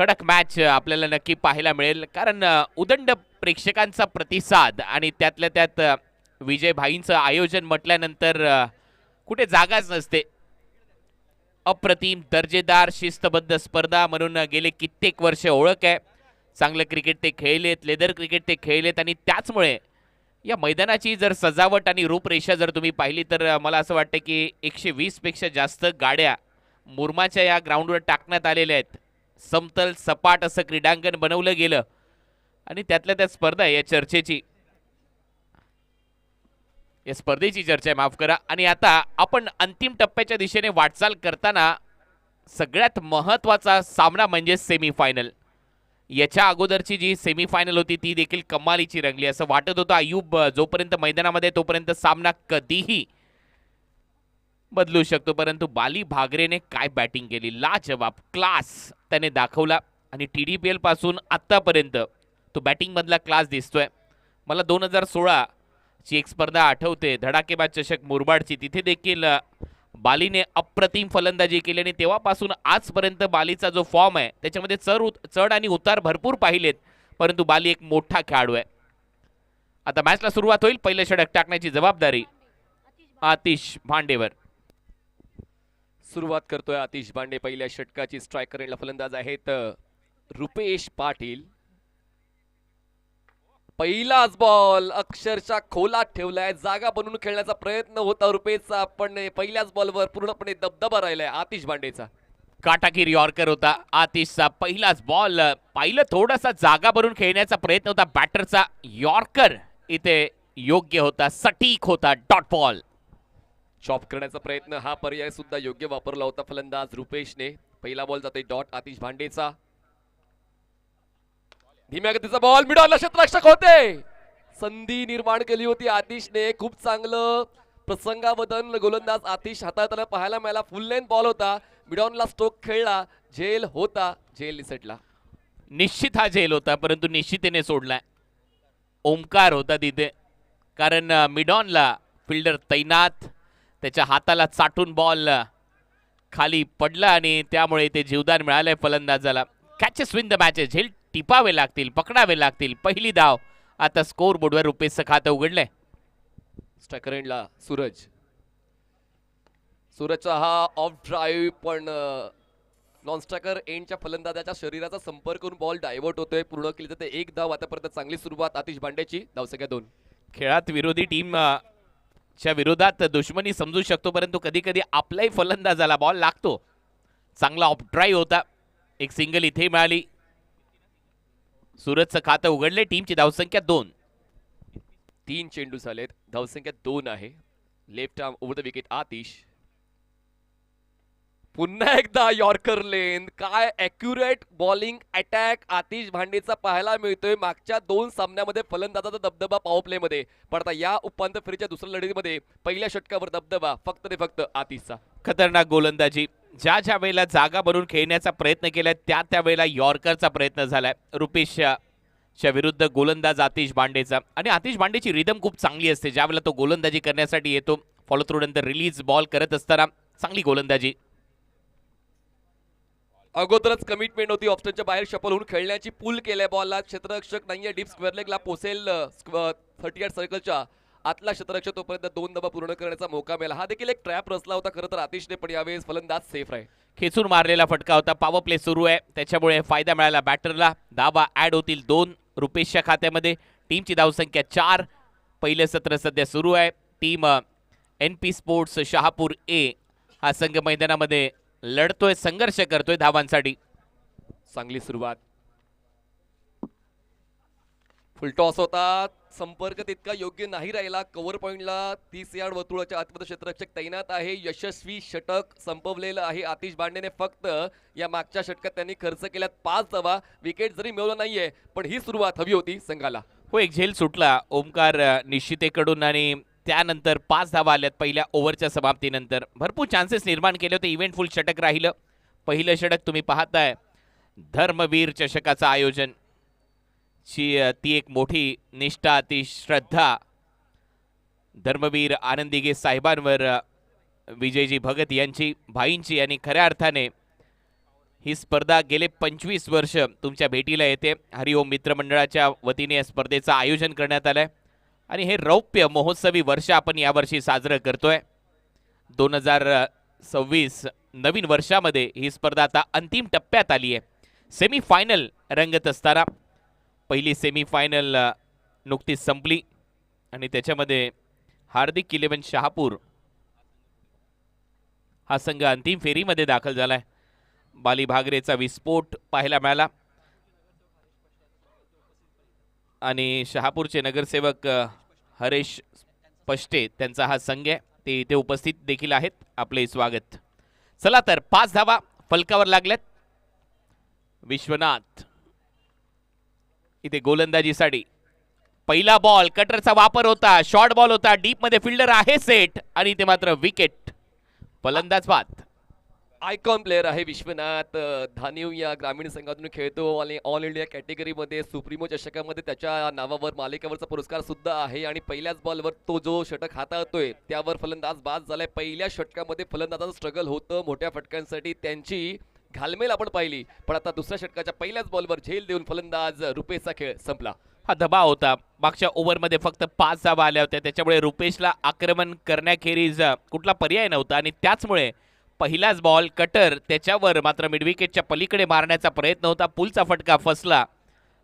कडक मॅच आपल्याला नक्की पाहायला मिळेल, कारण उदंड प्रेक्षकांचा प्रतिसाद आणि त्यातल्या त्यात विजय भाईंचं आयोजन म्हटल्यानंतर कुठे जागाच नसते. अप्रतिम दर्जेदार शिस्तबद्ध स्पर्धा म्हणून गेले कित्येक वर्ष ओळख आहे. चांगलं क्रिकेट ते खेळलेत, लेदर क्रिकेट ते खेळलेत आणि त्याचमुळे या मैदानाची जर सजावट आणि रूपरेषा जर तुम्ही पाहिली तर मला असं वाटतं की 120 पेक्षा जास्त गाड्या मुरमाच्या या ग्राउंडवर टाकण्यात आलेल्या आहेत. समतल सपाट असं क्रीडांगण बनवलं गेलं आणि त्यातल्या त्यात स्पर्धा या चर्चेची, या स्पर्धेची चर्चा आहे, माफ करा. आणि आता आपण अंतिम टप्प्याच्या दिशेने वाटचाल करताना सगळ्यात महत्त्वाचा सामना म्हणजे सेमीफायनल. याच्या अगोदरची जी सेमीफायनल होती ती देखील कमालीची रंगली. असं वाटत होतं अयूब जोपर्यंत मैदानामध्ये तोपर्यंत सामना कधीही बदलू शकतो, परंतु बाली भागरेने काय बॅटिंग केली, लाजवाब क्लास त्याने दाखवला. आणि TDPL पासून आत्तापर्यंत तो बॅटिंगमधला क्लास दिसतोय. मला 2016 ची एक स्पर्धा आठवते, धडाकेबाज चषक मुरबाडची. तिथे देखील बालीने अप्रतिम फलंदाजी केली आणि तेव्हापासून आजपर्यंत बालीचा जो फॉर्म आहे त्याच्यामध्ये चढ आणि उतार भरपूर पाहिलेत, परंतु बाली एक मोठा खेळाडू आहे. आता मॅचला सुरुवात होईल. पहिलं षटक टाकण्याची जबाबदारी आतिश भांडेवर. सुरुवात करतोय आतिश भांडे. पहिल्या षटकाची स्ट्रायकर एंडला फलंदाज आहेत रुपेश पाटील. पहिलाच बॉल अक्षरशः खोलात ठेवलाय, जागा बनवून खेळण्याचा प्रयत्न होता रुपेशचा, पण पहिल्याच बॉलवर पूर्णपणे दबदबा राहिलाय आतिश भांडेचा. काटाकीर यॉर्कर होता आतिशचा. पहिलाच बॉल पाहिलं, थोडासा जागा भरून खेळण्याचा प्रयत्न होता बॅटरचा. यॉर्कर इथे योग्य होता, सटीक होता, डॉट बॉल. चॉप करण्याचा प्रयत्न, हा पर्याय सुद्धा योग्य वापरला होता फलंदाज रुपेशने. पहिला बॉल जातोय डॉट आतिश भांडेचा. धीम्या गतीचा बॉल, मिडॉनला क्षेत्ररक्षक होते. संधी निर्माण केली होती आतिशने. खूप चांगलं प्रसंगावधान गोलंदाज आतिश हाताळताना पाहायला मिळाला. फुल लेंथ बॉल होता, मिडॉनला स्ट्रोक खेळला, झेल होता, झेल निसटला. निश्चित हा झेल होता, परंतु निश्चितेने सोडलाय. ओमकार होता तिथे, कारण मिडॉनला फिल्डर तैनात, त्याच्या हाताला चाटून बॉल खाली पडला आणि त्यामुळे ते जीवदान मिळालंय फलंदाजाला. Catches win the matches. झेल टिपावे लागतील, पकडावे लागतील. पहिली धाव. आता स्कोर बोर्डवर रुपेशचं खातं उघडलंय. स्ट्रायकर एंडला सूरज. सूरजचा हा ऑफ ड्राईव्ह, पण नॉन स्ट्रायकर एंडच्या फलंदाजाच्या शरीराचा संपर्क करून बॉल डायव्हर्ट होतोय. पूर्ण केली जाते एक धाव. आतापर्यंत चांगली सुरुवात आतिश भांडेची. धावसंख्या 2. खेळात विरोधी टीम च्या विरोधात दुश्मनी समजू शकतो, परंतु कधी कधी आपल्याही फलंदाजाला बॉल लागतो. चांगला ऑफ ड्राईव्ह होता. एक सिंगल इथे मिळाली. सूरजचं खातं उघडले. टीमची धावसंख्या 2. 3 चेंडू झालेत, धावसंख्या 2 आहे. Left arm over the wicket Atish. पुन्हा एकदा यॉर्कर लेन. काय ॲक्युरेट बॉलिंग अटॅक आतिश भांडेचा पाहायला मिळतोय. मागच्या 2 सामन्यामध्ये फलंदाजाचा दबदबा पॉवर प्ले मध्ये, पण आता या उपांत्य फेरीच्या दुसऱ्या लढतीमध्ये पहिल्या षटकावर दबदबा फक्त ते फक्त आतिशचा. खतरनाक गोलंदाजी. ज्या ज्या वेळेला जागा भरून खेळण्याचा प्रयत्न केलाय त्या त्यावेळेला यॉर्करचा प्रयत्न झालाय रुपेशच्या विरुद्ध गोलंदाज आतिश भांडेचा. आणि आतिश भांडेची रिदम खूप चांगली असते. ज्यावेळेला तो गोलंदाजी करण्यासाठी येतो, फॉलो थ्रू नंतर रिलीज बॉल करत असताना चांगली गोलंदाजी. अगोदरच कमिटमेंट होती, ऑप्शनच्या बाहेर शफल होऊन खेळण्याची. पुल केल्या बॉलला. क्षेत्ररक्षक नाहीये, डीप स्क्वेअर लेगला पोसेल 38 सर्कलच्या आतला क्षेत्ररक्षक, तोपर्यंत 2 धावा पूर्ण करण्याचा मौका मिळाला. हा देखील एक ट्रॅप रचला होता खरं तर आतिशने, पण यावेळेस फलंदाज सेफ आहे. खेचून मारलेला फटका होता. पॉवर प्ले सुरू आहे, त्याच्यामुळे फायदा मिळाला बॅटरला. धावा ऍड होतील 2 रुपेशच्या खात्यामध्ये. टीमची धावसंख्या 4. पहिलं सत्र सध्या सुरू आहे. Team NP Sports Shahapur A हा संघ मैदानामध्ये लढतोय, संघर्ष करतोय धावांसाठी. चांगली सुरुवात. फुलटॉस होता, संपर्क तितका योग्य नाही राहिला. कव्हर पॉइंटला 30 यार्ड वर्तुळाच्या आतमध्ये क्षेत्ररक्षक तैनात आहे. यशस्वी षटक संपवलेलं आहे आतिश भांडेने. फक्त या मागच्या षटकात त्यांनी खर्च केल्यात 5 धावा. विकेट जरी मिळवला नाहीये, पण ही सुरुवात हवी होती संघाला. हो, एक झेल सुटला ओमकार निश्चितेकडून आणि त्यानंतर 5 धावा आल्यात पहिल्या ओव्हरच्या समाप्तीनंतर. भरपूर चान्सेस निर्माण केले होते. इव्हेंटफुल षटक राहिलं. पहिलं षटक तुम्ही पाहताय, धर्मवीर चषकाचं आयोजन ती एक मोठी निष्ठा, ती श्रद्धा धर्मवीर आनंदीगे साहेबांवर विजयजी भगत यांची, भाईंची, आणि खऱ्या अर्थाने ही स्पर्धा गेले 25 वर्ष तुमच्या भेटीला येते. हरिओम मित्रमंडळाच्या वतीने या स्पर्धेचं आयोजन करण्यात आलंय आणि हे रौप्य महोत्सवी वर्ष आपण यावर्षी साजरं करतोय. 2026 नवीन वर्षामध्ये ही स्पर्धा आता अंतिम टप्प्यात आली आहे. सेमीफायनल रंगत असताना पहिली सेमीफायनल नुकतीच संपली आणि त्याच्यामध्ये हार्दिक 11 शहापूर हा संघ अंतिम फेरीमध्ये दाखल झालाय. बाली भागरेचा विस्फोट पाहायला मिळाला आणि शहापूरचे नगरसेवक हरेश पष्टे त्यांचा हा संघ आहे, ते इथे उपस्थित देखील आहेत. आपले स्वागत. चला तर 5 धावा फलकावर लागल्यात. विश्वनाथ इथे गोलंदाजीसाठी पहिला बॉल, कटरचा वापर होता, शॉर्ट बॉल होता, डीप मध्ये फिल्डर आहे सेट आणि ते मात्र विकेट. फलंदाज बाद. आयकॉन प्लेअर आहे विश्वनाथ. धानिव या ग्रामीण संघातून खेळतो आणि ऑल इंडिया कॅटेगरीमध्ये सुप्रीमो चषकामध्ये त्याच्या नावावर मालिकेवरचा पुरस्कार सुद्धा आहे आणि पहिल्याच बॉलवर तो जो षटक हाताळतोय त्यावर फलंदाज बाद झालाय. पहिल्या षटकामध्ये फलंदाजाचं स्ट्रगल होतं मोठ्या फटक्यांसाठी, त्यांची घालमेल आपण पाहिली, पण आता दुसऱ्या षटकाच्या पहिल्याच बॉलवर झेल देऊन फलंदाज रुपेशचा खेळ संपला. हा दबाव होता. मागच्या ओव्हरमध्ये फक्त 5 धावा आल्या होत्या, त्याच्यामुळे रुपेशला आक्रमण करण्याखेरीज कुठला पर्याय नव्हता आणि त्याचमुळे पहिलाच बॉल कटर त्याच्यावर मात्र मिडविकेटच्या पलीकडे मारण्याचा प्रयत्न होता. पुलचा फटका फसला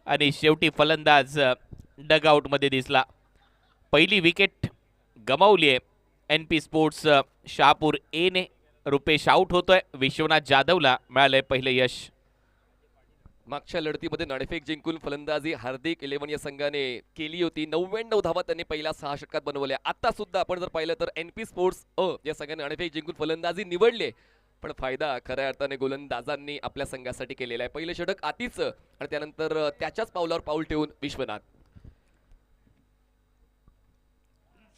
आणि शेवटी फलंदाज डगआउटमध्ये दिसला. पहिली विकेट गमावली आहे NP स्पोर्ट्स शहापूर ए ने. रुपेश आउट होतोय. विश्वनाथ जाधवला मिळालंय पहिलं यश. मागच्या लढतीमध्ये नाणेफेक जिंकून फलंदाजी हार्दिक 11 या संघाने केली होती. 99 धावा त्यांनी पहिल्या 6 षटकात बनवल्या. आता सुद्धा आपण जर पाहिलं तर NP स्पोर्ट्स या संघाने नाणेफेक जिंकून फलंदाजी निवडले, पण फायदा खऱ्या अर्थाने गोलंदाजांनी आपल्या संघासाठी केलेला आहे. पहिलं षटक आतीचं आणि त्यानंतर त्याच्याच पावलावर पाऊल ठेवून विश्वनाथ.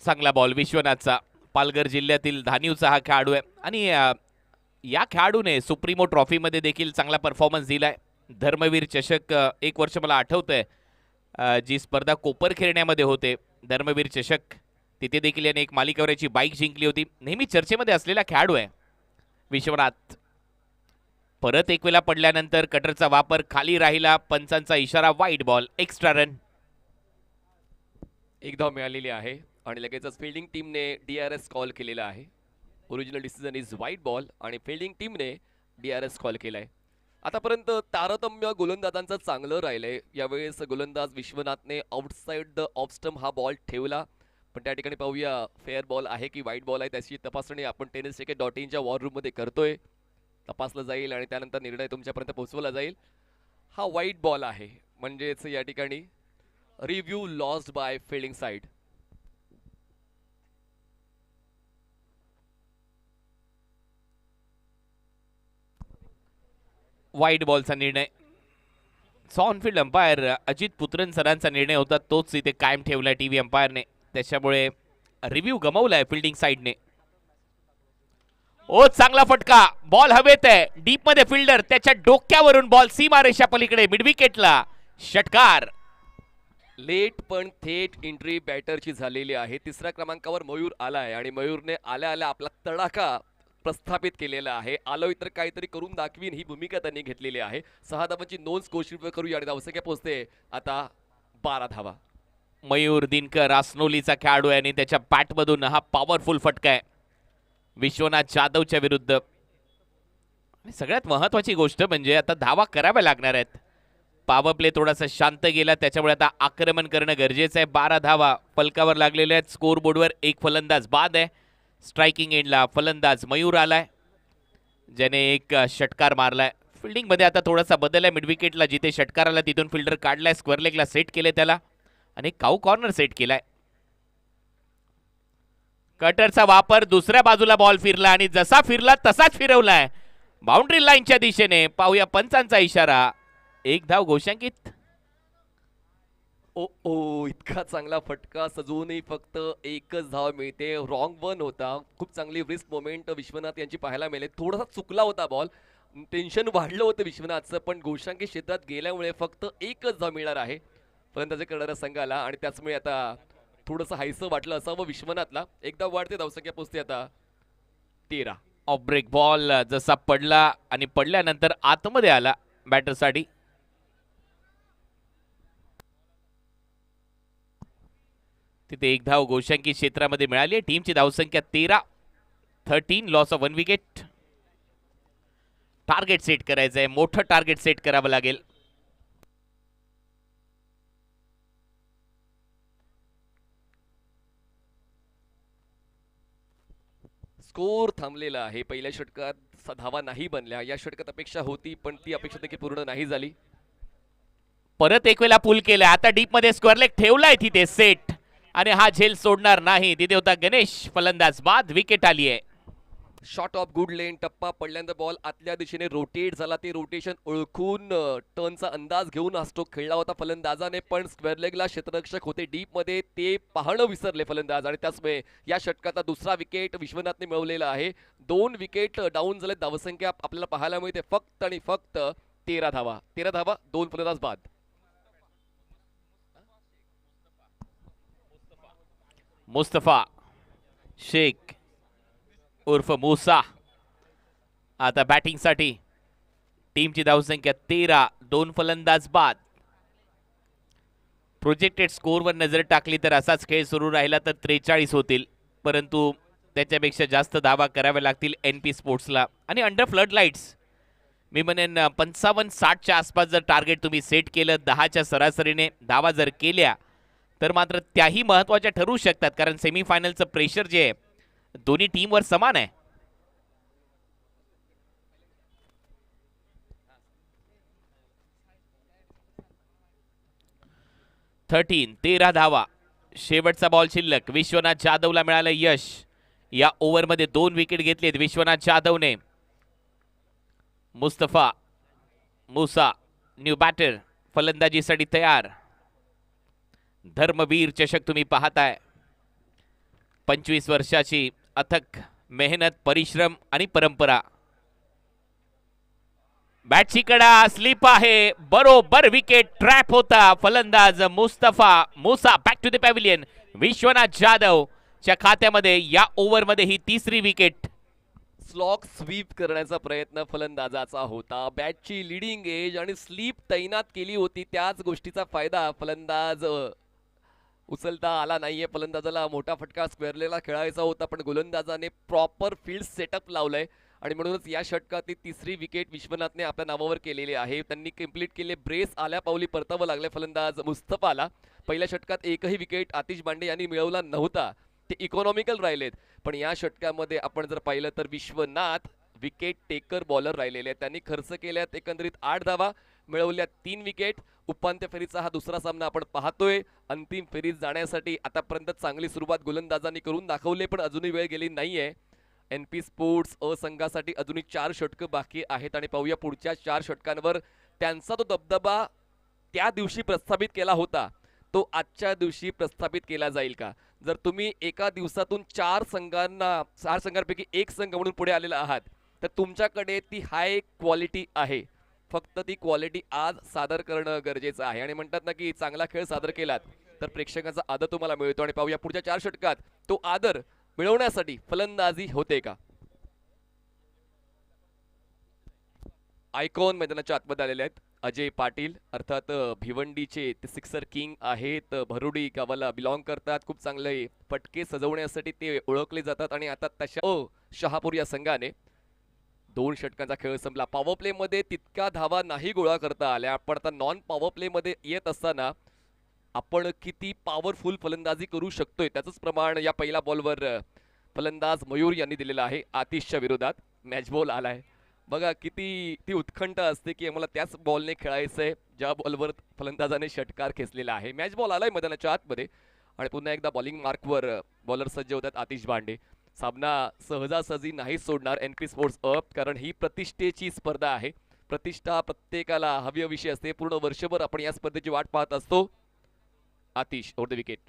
चांगला बॉल विश्वनाथचा. पालघर जिल्ह्यातील धानिवचा हा खेळाडू आहे आणि या खेळाडूने सुप्रीमो ट्रॉफीमध्ये देखील चांगला परफॉर्मन्स दिलाय. धर्मवीर चषक 1 वर्ष मला आठवतंय, जी स्पर्धा कोपर खेळण्यामध्ये होते धर्मवीर चषक, तिथे देखील याने एक मालिकावरची बाईक जिंकली होती. नेहमी चर्चेमध्ये असलेला खेळाडू आहे विश्वनाथ. परत एक वेळा पडल्यानंतर कटरचा वापर खाली राहिला. पंचांचा इशारा वाईड बॉल. Extra run. एक धाव मिळालेली आहे आणि लगेचच फिल्डिंग टीमने DRS कॉल केलेला आहे. Original decision is wide ball आणि फिल्डिंग टीमने DRS कॉल केलाय. आतापर्यंत तारतम्य गोलंदाजांचं चांगलं राहिलंय. यावेळेस गोलंदाज विश्वनाथने आउटसाइड द ऑफ स्टंप हा बॉल ठेवला, पण त्या ठिकाणी पाहूया फेअर बॉल आहे की वाईट बॉल आहे, त्याची तपासणी आपण tenniscricket.in च्या वॉर रूममध्ये करतोय. तपासलं जाईल आणि त्यानंतर निर्णय तुमच्यापर्यंत पोहोचवला जाईल. हा वाईट बॉल आहे, म्हणजेच या ठिकाणी review lost by fielding side. वाईट बॉलचा निर्णय. ऑनफिल्ड अंपायर अजित पुत्रन सरांचा निर्णय होता, तोच इथे कायम ठेवलाय टीव्ही अंपायरने, त्याच्यामुळे रिव्ह्यू गमावलाय फिल्डिंग साइडने. ओ चांगला फटका. बॉल हवेत आहे. डीप मध्ये फिल्डर त्याच्या डोक्यावरून बॉल सीमारेषा पलीकडे मिडविकेटला. षटकार. लेट पण थेट एंट्री बॅटरची झालेली आहे. 3ऱ्या क्रमांकावर मयूर आलाय आणि मयूरने आल्या आल्या आपला तडाखा प्रस्थापित केलेला आहे. आलोय तर काहीतरी करून दाखवीन ही भूमिका त्यांनी घेतलेली आहे. 6 धावांची नोंद स्कोरशीटवर करूया आणि धावसंख्या पोहोचते आता 12 धावा. मयूर दिनकर आसनोलीचा खेळाडू आहे आणि त्याच्या बॅटमधून हा पॉवरफुल फटका आहे विश्वनाथ जाधवच्या विरुद्ध. आणि सगळ्यात महत्वाची गोष्ट म्हणजे आता धावा कराव्या लागणार आहेत. पॉवर प्ले थोडासा शांत गेला, त्याच्यामुळे आता आक्रमण करणं गरजेचं आहे. 12 धावा फलकावर लागलेल्या आहेत. स्कोर बोर्डवर एक फलंदाज बाद आहे. स्ट्रायकिंग एंडला फलंदाज मयूर आलाय, ज्याने एक षटकार मारलाय. फिल्डिंग मध्ये आता थोडासा बदल आहे. मिडविकेटला जिथे षटकार आला तिथून फिल्डर काढलाय, स्क्वेअर लेगला सेट केले त्याला आणि काऊ कॉर्नर सेट केलाय. कटरचा वापर. दुसऱ्या बाजूला बॉल फिरला आणि जसा फिरला तसाच फिरवलाय बाउंड्री लाईनच्या दिशेने. पाहूया पंचांचा इशारा. 1 धाव घोषांकित. ओ इतका चांगला फटका सजवूनही फक्त 1च धाव मिळते. रॉंग वन होता. खूप चांगली रिस्क मोमेंट विश्वनाथ यांची पाहायला मिळाली. थोडासा चुकला होता बॉल, टेन्शन वाढलं होतं विश्वनाथचं, पण घोषांकित क्षेत्रात गेल्यामुळे फक्त 1च धाव मिळणार आहे फलंदाजी करणाऱ्या संघाला आणि त्याचमुळे आता थोडंसं हायसं वाटलं असावं विश्वनाथला. एकदा वाढते, धावसंख्या पोहोचते आता 13. ऑफ ब्रेक बॉल जसा पडला आणि पडल्यानंतर आतमध्ये आला बॅटरसाठी. तिथे एक धाव गोशांकी क्षेत्रामध्ये मिळाली. टीमची धावसंख्या 13 loss of 1 wicket. Target set करायचं आहे, मोठं टार्गेट सेट करावं लागेल. स्कोर थांबलेला आहे. पहिल्या षटकात धावा नाही बनल्या. या षटकात अपेक्षा होती पण ती अपेक्षा देखील पूर्ण नाही झाली. परत एक वेळा पूल केलाय. आता डीप मध्ये स्क्वेअर लेग ठेवलाय तिथे सेट आणि हा झेल सोडणार नाही. तिथे होता गणेश फलंदाज बाद. विकेट आली आहे. शॉट ऑफ गुड लेन. टप्पा पडल्यानंतर बॉल आतल्या दिशेने रोटेट झाला. ते रोटेशन ओळखून टर्नचा अंदाज घेऊन हा स्ट्रोक खेळला होता फलंदाजाने, पण स्क्वेअर लेगला क्षेत्ररक्षक होते डीप मध्ये, ते पाहणं विसरले फलंदाज आणि त्याचमुळे या षटकाचा दुसरा विकेट विश्वनाथने मिळवलेला आहे. 2 विकेट डाऊन झाले. धावसंख्या आपल्याला पाहायला मिळते फक्त आणि फक्त 13 धावा. 13 धावा, 2 फलंदाज बाद. मुस्तफा शेख उर्फ मुसा आता बॅटिंगसाठी. टीमची धावसंख्या 13, 2 फलंदाज बाद. प्रोजेक्टेड स्कोरवर नजर टाकली तर असाच खेळ सुरू राहिला तर 43 होतील, परंतु त्याच्यापेक्षा जास्त धावा कराव्या लागतील NP स्पोर्ट्सला. आणि अंडर फ्लड लाईट्स मी म्हणेन 55-60च्या आसपास जर टार्गेट तुम्ही सेट केलं 10च्या सरासरीने धावा जर केल्या तर मात्र त्याही महत्त्वाच्या ठरू शकतात, कारण सेमीफायनलचं प्रेशर जे आहे दोन्ही टीमवर समान आहे. थर्टीन 13 धावा. शेवटचा बॉल शिल्लक. विश्वनाथ जाधवला मिळालं यश. या ओव्हरमध्ये 2 विकेट घेतलेत विश्वनाथ जाधवने. मुस्तफा मुसा न्यू बॅटर फलंदाजीसाठी तयार. धर्मवीर चषक तुम्ही पाहताय. 25 वर्षाची अथक मेहनत, परिश्रम आणि परंपरा. बॅटची कडा स्लिप आहे. बरोबर विकेट ट्रॅप होता. फलंदाज Mustafa Musa back to the pavilion. Vishwanath Jadhav च्या खात्यामध्ये या ओव्हरमध्ये ही 3री विकेट. स्लॉक स्वीप करण्याचा प्रयत्न फलंदाजाचा होता. बॅटची लिडिंग एज आणि स्लीप तैनात केली होती. त्याच गोष्टीचा फायदा फलंदाज उचलता आला नाहीये. फलंदाजाला मोठा फटका स्क्वेअरलेला खेळायचा होता, पण गोलंदाजाने प्रॉपर फील्ड सेटअप लावलंय आणि म्हणूनच या षटकातली 3री विकेट विश्वनाथने आपल्या नावावर केलेली आहे. त्यांनी कंप्लीट केले. ब्रेस आल्या पावली परतावं लागले फलंदाज मुस्तफाला. पहिल्या षटकात एकही विकेट आतिश बांडे यांनी मिळवला नव्हता. ते इकॉनॉमिकल राहिलेत, पण या षटकामध्ये आपण जर पाहिलं तर विश्वनाथ विकेट टेकर बॉलर राहिलेले आहेत. त्यांनी खर्च केल्यात एकंदरीत 8 धावा, मिळवल्या 3 विकेट. उपांत्य फेरीचा हा दुसरा सामना आपण पाहतोय. अंतिम फेरीत जाण्यासाठी आतापर्यंत चांगली सुरुवात गोलंदाजांनी करून दाखवली, पण अजूनही वेळ गेली नाहीये. NP स्पोर्ट्स अ संघासाठी अजूनही 4 षटकं बाकी आहेत आणि पाहूया पुढच्या 4 षटकांवर त्यांचा तो दबदबा त्या दिवशी प्रस्थापित केला होता तो आजच्या दिवशी प्रस्थापित केला जाईल का? जर तुम्ही एका दिवसातून 4 संघांपैकी एक संघ म्हणून पुढे आलेला आहात तर तुमच्याकडे ती हाय क्वालिटी आहे. फक्त ती क्वालिटी आज सादर करणं गरजेचं आहे आणि म्हणतात ना की चांगला खेळ सादर केलात तर प्रेक्षकांचा आदर तुम्हाला मिळतो. आणि पाहूया पुढच्या 4 षटकात तो आदर मिळवण्यासाठी फलंदाजी होते का? आयकॉन मैदानाच्या आतमध्ये आलेले आहेत. अजय पाटील अर्थात भिवंडीचे ते सिक्सर किंग आहेत. भरुडी गावाला बिलॉंग करतात. खूप चांगले फटके सजवण्यासाठी ते ओळखले जातात आणि आता तशा शहापूर या संघाने 2 षटकांचा खेळ संपला. पॉवर प्ले मध्ये तितका धावा नाही गोळा करता आल्या, पण आता नॉन पॉवर प्ले मध्ये येत असताना आपण किती पॉवरफुल फलंदाजी करू शकतोय त्याचंच प्रमाण या पहिल्या बॉलवर फलंदाज मयूर यांनी दिलेला आहे. आतिशच्या विरोधात मॅच बॉल आलाय. बघा किती ती उत्कंठ असते की मला त्याच बॉलने खेळायचंय ज्या बॉलवर फलंदाजाने षटकार खेचलेला आहे. मॅच बॉल आलाय मैदानाच्या आतमध्ये आणि पुन्हा एकदा बॉलिंग मार्कवर बॉलर सज्ज होतात आतिश बांडे. सामना सहजासहजी नाही सोडणार NP स्पोर्ट्स अप, कारण ही प्रतिष्ठेची स्पर्धा आहे. प्रतिष्ठा प्रत्येकाला हवी विषय असते. पूर्ण वर्षभर आपण या स्पर्धेची वाट पाहत असतो. Atish over the wicket.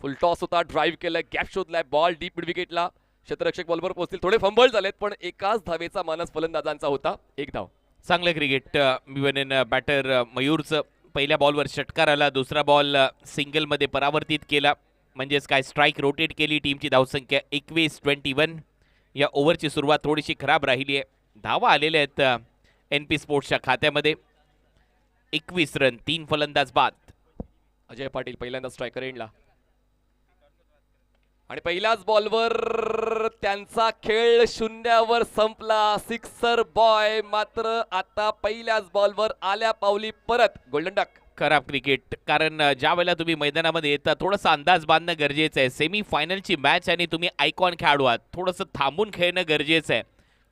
Full toss होता. ड्राईव्ह केलाय, गॅप शोधलाय, बॉल डीप मिड विकेटला. क्षेत्ररक्षक बॉलवर पोहोचतील. थोडे फंबल झालेत पण एकाच धावेचा मानस फलंदाजांचा होता. 1 धाव. चांगलं क्रिकेट. मी म्हणेन बॅटर मयूरचं पहिल्या बॉलवर षटकार आला. दुसरा बॉल सिंगलमध्ये परावर्तित केला. म्हणजेच काय स्ट्राईक रोटेट केली. टीमची धावसंख्या 21-21. या ओव्हरची सुरुवात थोडीशी खराब राहिली आहे. धावा आलेल्या आहेत NP स्पोर्ट्सच्या खात्यामध्ये. 21 रन, 3 फलंदाज बाद. अजय पाटील पहिल्यांदा स्ट्रायकर एंडला आणि पहिल्याच बॉलवर त्यांचा खेळ शून्यावर संपला. सिक्सर बॉय मात्र आता पहिल्याच बॉलवर आल्या पावली परत गोल्डन डक. खराब क्रिकेट, कारण ज्या वेळेला तुम्ही मैदानामध्ये येता थोडासा अंदाज बांधणं गरजेचं आहे. सेमी फायनलची मॅच आणि तुम्ही आयकॉन खेळाडू आहात, थोडंसं थांबून खेळणं गरजेचं आहे.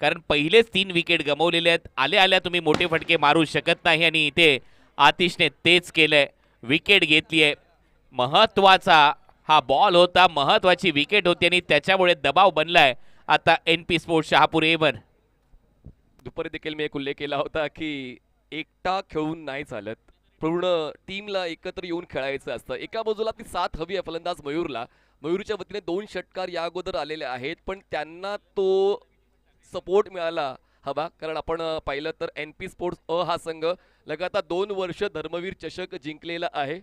कारण पहिलेच 3 विकेट गमावलेले आहेत. आल्या तुम्ही मोठे फटके मारू शकत नाही आणि इथे आतिशने तेच केलंय. विकेट घेतली आहे. महत्वाचा हा बॉल होता, महत्वाची विकेट होती आणि त्याच्यामुळे दबाव बनलाय आता NP स्पोर्ट्स शहापूर A1. दुपारी देखील मी एक उल्लेख केला होता की एकटा खेळून नाही चालत, पूर्ण टीमला एकत्र येऊन खेळायचं असतं. एका बाजूला ती साथ हवी आहे फलंदाज मयूरला. मयूरच्या वतीने 2 षटकार या अगोदर आलेले आहेत, पण त्यांना तो सपोर्ट मिळाला हवा. कारण आपण पाहिलं तर NP स्पोर्ट्स अ हा संघ लगातार 2 वर्ष धर्मवीर चषक जिंकलेला आहे,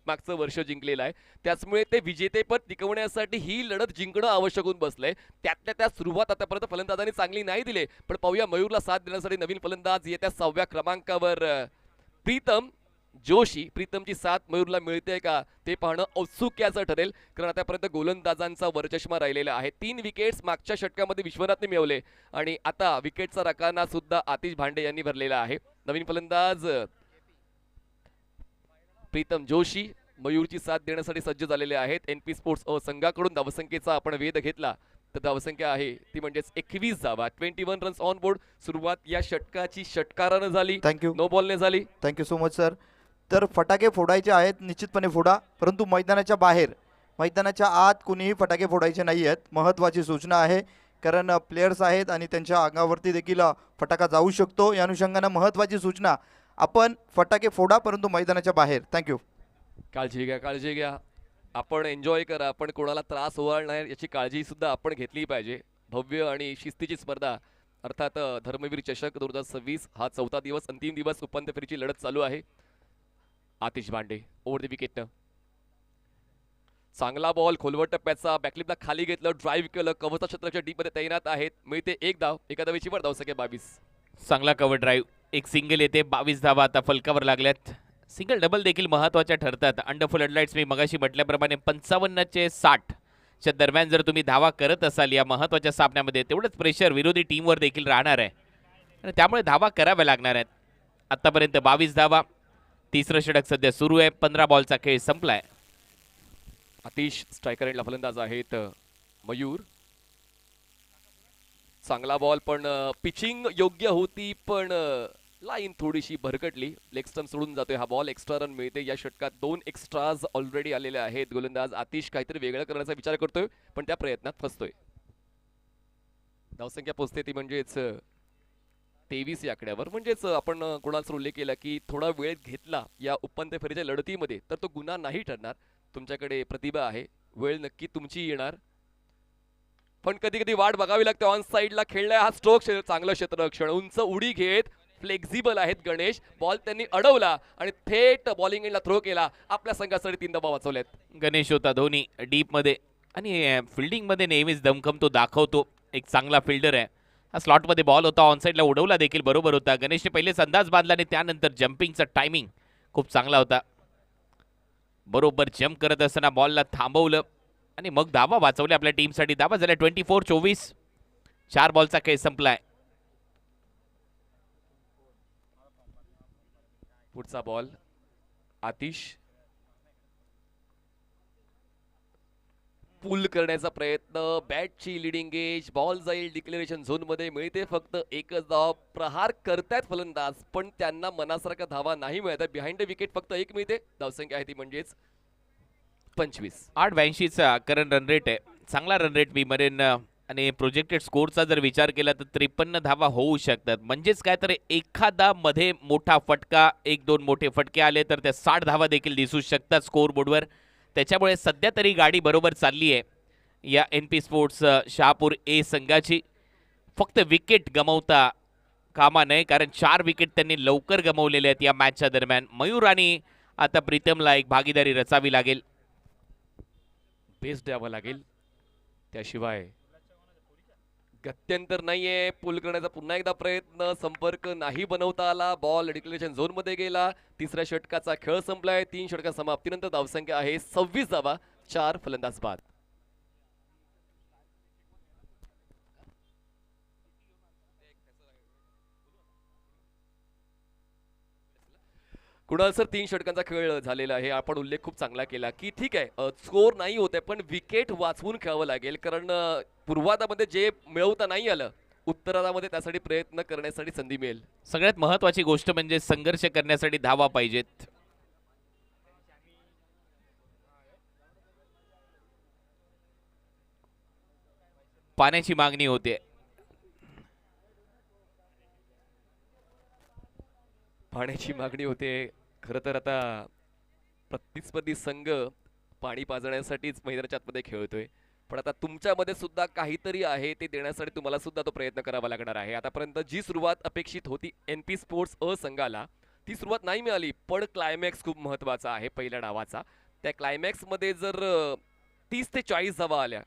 मागचं वर्ष जिंकलेलं आहे. त्याचमुळे ते विजेतेपद टिकवण्यासाठी ही लढत जिंकणं आवश्यक होऊन बसलंय. त्यातल्या त्यात सुरुवात आतापर्यंत फलंदाजांनी चांगली नाही दिली, पण पाहूया मयूरला साथ देण्यासाठी नवीन फलंदाज येत्या 6व्या क्रमांकावर प्रीतम जोशी. प्रीतमची साथ मयूरला मिळते का ते पाहणं औत्सुक्याचं ठरेल, कारण आतापर्यंत गोलंदाजांचा वरचष्मा राहिलेला आहे. 3 विकेट्स मागच्या षटकामध्ये विश्वनाथने मिळवले आणि आता विकेटचा रकाना सुद्धा आतिश भांडे यांनी भरलेला आहे. नवीन फलंदाज प्रीतम जोशी मयूरची साथ देण्यासाठी सज्ज झालेले आहेत. NP स्पोर्ट्स अ संघाकडून धावसंख्येचा आपण वेध घेतला तर धावसंख्या आहे ती म्हणजेच 21 धावा, 21 रन्स ऑन बोर्ड. सुरुवात या षटकाची षटकारानं झाली, थँक्यू, नो बॉलने झाली. Thank you so much sir. तर फटाके फोडायचे आहेत, निश्चितपणे फोडा, परंतु मैदानाच्या बाहेर, मैदानाच्या आत कुणीही फटाके फोडायचे नाही आहेत. महत्त्वाची सूचना आहे, कारण प्लेयर्स आहेत आणि त्यांच्या अंगावरती देखील फटाका जाऊ शकतो. या अनुषंगानं महत्त्वाची सूचना, आपण फटाके फोडा परंतु मैदानाच्या बाहेर. थँक्यू. काळजी घ्या, काळजी घ्या. आपण एन्जॉय करा, पण कोणाला त्रास होणार नाही याची काळजी सुद्धा आपण घेतली पाहिजे. भव्य आणि शिस्तीची स्पर्धा अर्थात धर्मवीर चषक 2026 हा 4था दिवस, अंतिम दिवस, उपांत्य फेरीची लढत चालू आहे. आतिश भांडे ओव्हर द विकेटनं चांगला बॉल, खोलवट टप्प्याचा, बॅकलिपला खाली घेतलं, ड्राईव्ह केलं, कव्हरचा क्षेत्राच्या डीप मध्ये तैनात आहेत. मिळते 1 धाव, एका धावेची वर धावसंख्या 22. चांगला कव्हर ड्राईव्ह, एक सिंगल येते. 22 धावा आता फलकावर लागल्यात. सिंगल डबल देखील महत्त्वाच्या ठरतात. अंडर फ्लड लाईट्स मी मगाशी म्हटल्याप्रमाणे 55 60 च्या दरम्यान जर तुम्ही धावा करत असाल या महत्त्वाच्या सामन्यामध्ये, तेवढंच प्रेशर विरोधी टीमवर देखील राहणार आहे आणि त्यामुळे धावा कराव्या लागणार आहेत. आतापर्यंत 22 धावा, तिसरं षटक सध्या सुरू आहे. 15 बॉलचा खेळ संपलाय. आतिश स्ट्रायकर एंडला फलंदाज आहेत. मयूर चांगला बॉल, पण पिचिंग योग्य होती, पण लाईन थोडीशी भरकटली. लेग स्टंप सोडून जातोय हा बॉल. एक्स्ट्रा रन मिळते. या षटकात 2 एक्स्ट्राज ऑलरेडी आलेले आहेत. गोलंदाज आतिश काहीतरी वेगळं करण्याचा विचार करतोय, पण त्या प्रयत्नात फसतोय. धावसंख्या पोहोचते ती म्हणजेच 23 या आकड्यावर. म्हणजेच आपण कोणाचा उल्लेख केला की थोडा वेळ घेतला या उपांत्य फेरीच्या लढतीमध्ये तर तो गुन्हा नाही ठरणार. तुमच्याकडे प्रतिभा आहे, वेळ नक्की तुमची येणार, पण कधी कधी वाट बघावी लागते. ऑन साईडला खेळलाय हा स्ट्रोक, चांगलं क्षेत्ररक्षण, उंच उडी घेत, फ्लेक्झिबल आहेत गणेश. बॉल त्यांनी अडवला आणि थेट बॉलिंग एंडला थ्रो केला. आपल्या संघासाठी 3 धावा वाचवल्यात. गणेश होता धोनी डीप मध्ये आणि फिल्डिंग मध्ये नेहमीच दमखम तो दाखवतो. एक चांगला फिल्डर आहे. हा स्लॉट मध्ये बॉल होता, ऑन साईडला उडवला देखील बरोबर होता. गणेशने पहिलेच अंदाज बांधला आणि त्यानंतर जम्पिंगचा टायमिंग खूप चांगला होता. बरोबर जम्प करत असताना बॉलला थांबवलं आणि मग धावा वाचवल्या आपल्या टीमसाठी. धावा झाल्या 24-24. 4 बॉलचा खेळ संपलाय. पुढचा बॉल आतिश पुल करण्याचा प्रयत्न, बॅटची लिडिंग एज, बॉल जाईल डिक्लेरेशन झोन मध्ये. मिळते फक्त 1च धाव. प्रहार करतायत फलंदाज, पण त्यांना मनासारखा धावा नाही मिळत. बिहाइंड द विकेट फक्त 1 मिळते. धावसंख्या आहे ती म्हणजेच 25. 8.82चा करंट रन रेट आहे. चांगला रन रेट मी मरेन आणि प्रोजेक्टेड स्कोरचा जर विचार केला तर 53 धावा होऊ शकतात. म्हणजेच काय तर एखादा मध्ये मोठा फटका, 1-2 मोठे फटके आले तर त्या 60 धावा देखील दिसू शकतात स्कोर बोर्डवर. त्याच्यामुळे सध्या तरी गाडी बरोबर चालली आहे या NP स्पोर्ट्स शहापूर A संघाची. फक्त विकेट गमावता कामा नये, कारण 4 विकेट त्यांनी लवकर गमावलेले आहेत या मॅचच्या दरम्यान. मयूर आणि आता प्रीतमला एक भागीदारी रचावी लागेल, बेस्ट द्यावं लागेल. त्याशिवाय गत्यंतर नाहीये. पुल करण्याचा पुन्हा एकदा प्रयत्न, संपर्क नाही बनवता आला. बॉल डिक्लेरेशन झोन मध्ये गेला. तिसऱ्या षटकाचा खेळ संपलाय. 3 षटका समाप्तीनंतर धावसंख्या आहे 26 धावा, 4 फलंदाज बाद. कुणाल सर, 3 षटकांचा खेळ झालेला आहे. आपण उल्लेख खूप चांगला केला की ठीक आहे स्कोर नाही होते पण विकेट वाचवून खेळावं लागेल, कारण पूर्वार्धामध्ये जे मिळवता नाही आलं उत्तरार्धामध्ये त्यासाठी प्रयत्न करण्यासाठी संधी मिळेल. सगळ्यात महत्वाची गोष्ट म्हणजे संघर्ष करण्यासाठी धावा पाहिजेत. पाण्याची मागणी होते. पाण्याची मागणी होते. खरं तर आता प्रतिस्पर्धी संघ पाणी पाजण्यासाठीच मैदानाच्या आतमध्ये खेळतोय, पण आता तुमच्यामध्ये सुद्धा काहीतरी आहे ते देण्यासाठी तुम्हाला सुद्धा तो प्रयत्न करावा लागणार आहे. आतापर्यंत जी सुरुवात अपेक्षित होती NP स्पोर्ट्स अ संघाला ती सुरुवात नाही मिळाली, पण क्लायमॅक्स खूप महत्त्वाचा आहे पहिल्या डावाचा. त्या क्लायमॅक्समध्ये जर 30 ते 40 धावा आल्या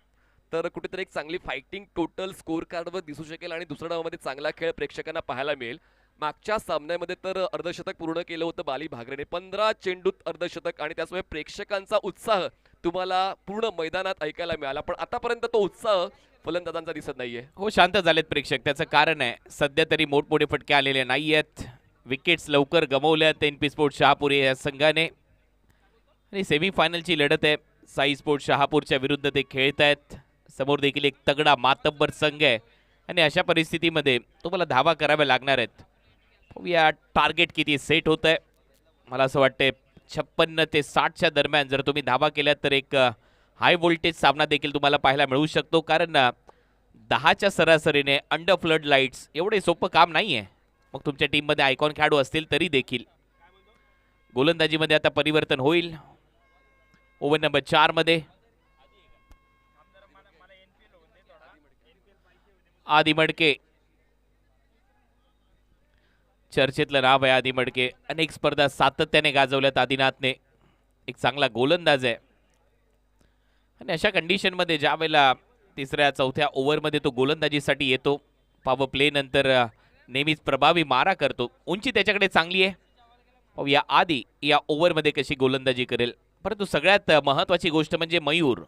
तर कुठेतरी एक चांगली फायटिंग टोटल स्कोर कार्डवर दिसू शकेल आणि दुसऱ्या डावामध्ये चांगला खेळ प्रेक्षकांना पाहायला मिळेल. मागच्या सामन्यामध्ये तर अर्धशतक पूर्ण केलं होतं बाली भागरेने, 15 चेंडूत अर्धशतक, आणि त्यामुळे प्रेक्षकांचा उत्साह तुम्हाला पूर्ण मैदानात ऐकायला मिळाला. पण आतापर्यंत तो उत्साह फलंदाजांचा दिसत नाहीये. हो, शांत झालेत प्रेक्षक. त्याचं कारण आहे सध्या तरी मोठमोठे फटके आलेले नाहीयेत. विकेट्स लवकर गमावल्यात NP स्पोर्ट्स शहापूर या संघाने. आणि सेमीफायनलची लढत आहे. साई स्पोर्ट्स शहापूरच्या विरुद्ध ते खेळत आहेत. समोर देखील एक तगडा मातब्बर संघ आहे आणि अशा परिस्थितीमध्ये तुम्हाला धावा कराव्या लागणार आहेत. या टार्गेट किती सेट होत आहे. मला असं वाटतंय 56 ते 60च्या दरम्यान जर तुम्ही धावा केल्यात तर एक हाय व्होल्टेज सामना देखील तुम्हाला पाहायला मिळू शकतो, कारण 10च्या सरासरीने अंडर फ्लड लाईट्स एवढे सोपं काम नाही आहे. मग तुमच्या टीममध्ये आयकॉन खेळाडू असतील तरी देखील. गोलंदाजीमध्ये आता परिवर्तन होईल. ओव्हर नंबर 4 मध्ये आदी मडके, चर्चेतलं नाव आहे आदी मडके. अनेक स्पर्धा सातत्याने गाजवल्यात आदिनाथने. एक चांगला गोलंदाज आहे आणि अशा कंडिशनमध्ये ज्या वेळेला तिसऱ्या चौथ्या ओव्हरमध्ये तो गोलंदाजीसाठी येतो, पॉवर प्ले नंतर नेहमीच प्रभावी मारा करतो. उंची त्याच्याकडे चांगली आहे. पाहूया आदी या ओव्हरमध्ये कशी गोलंदाजी करेल. परंतु सगळ्यात महत्त्वाची गोष्ट म्हणजे मयूर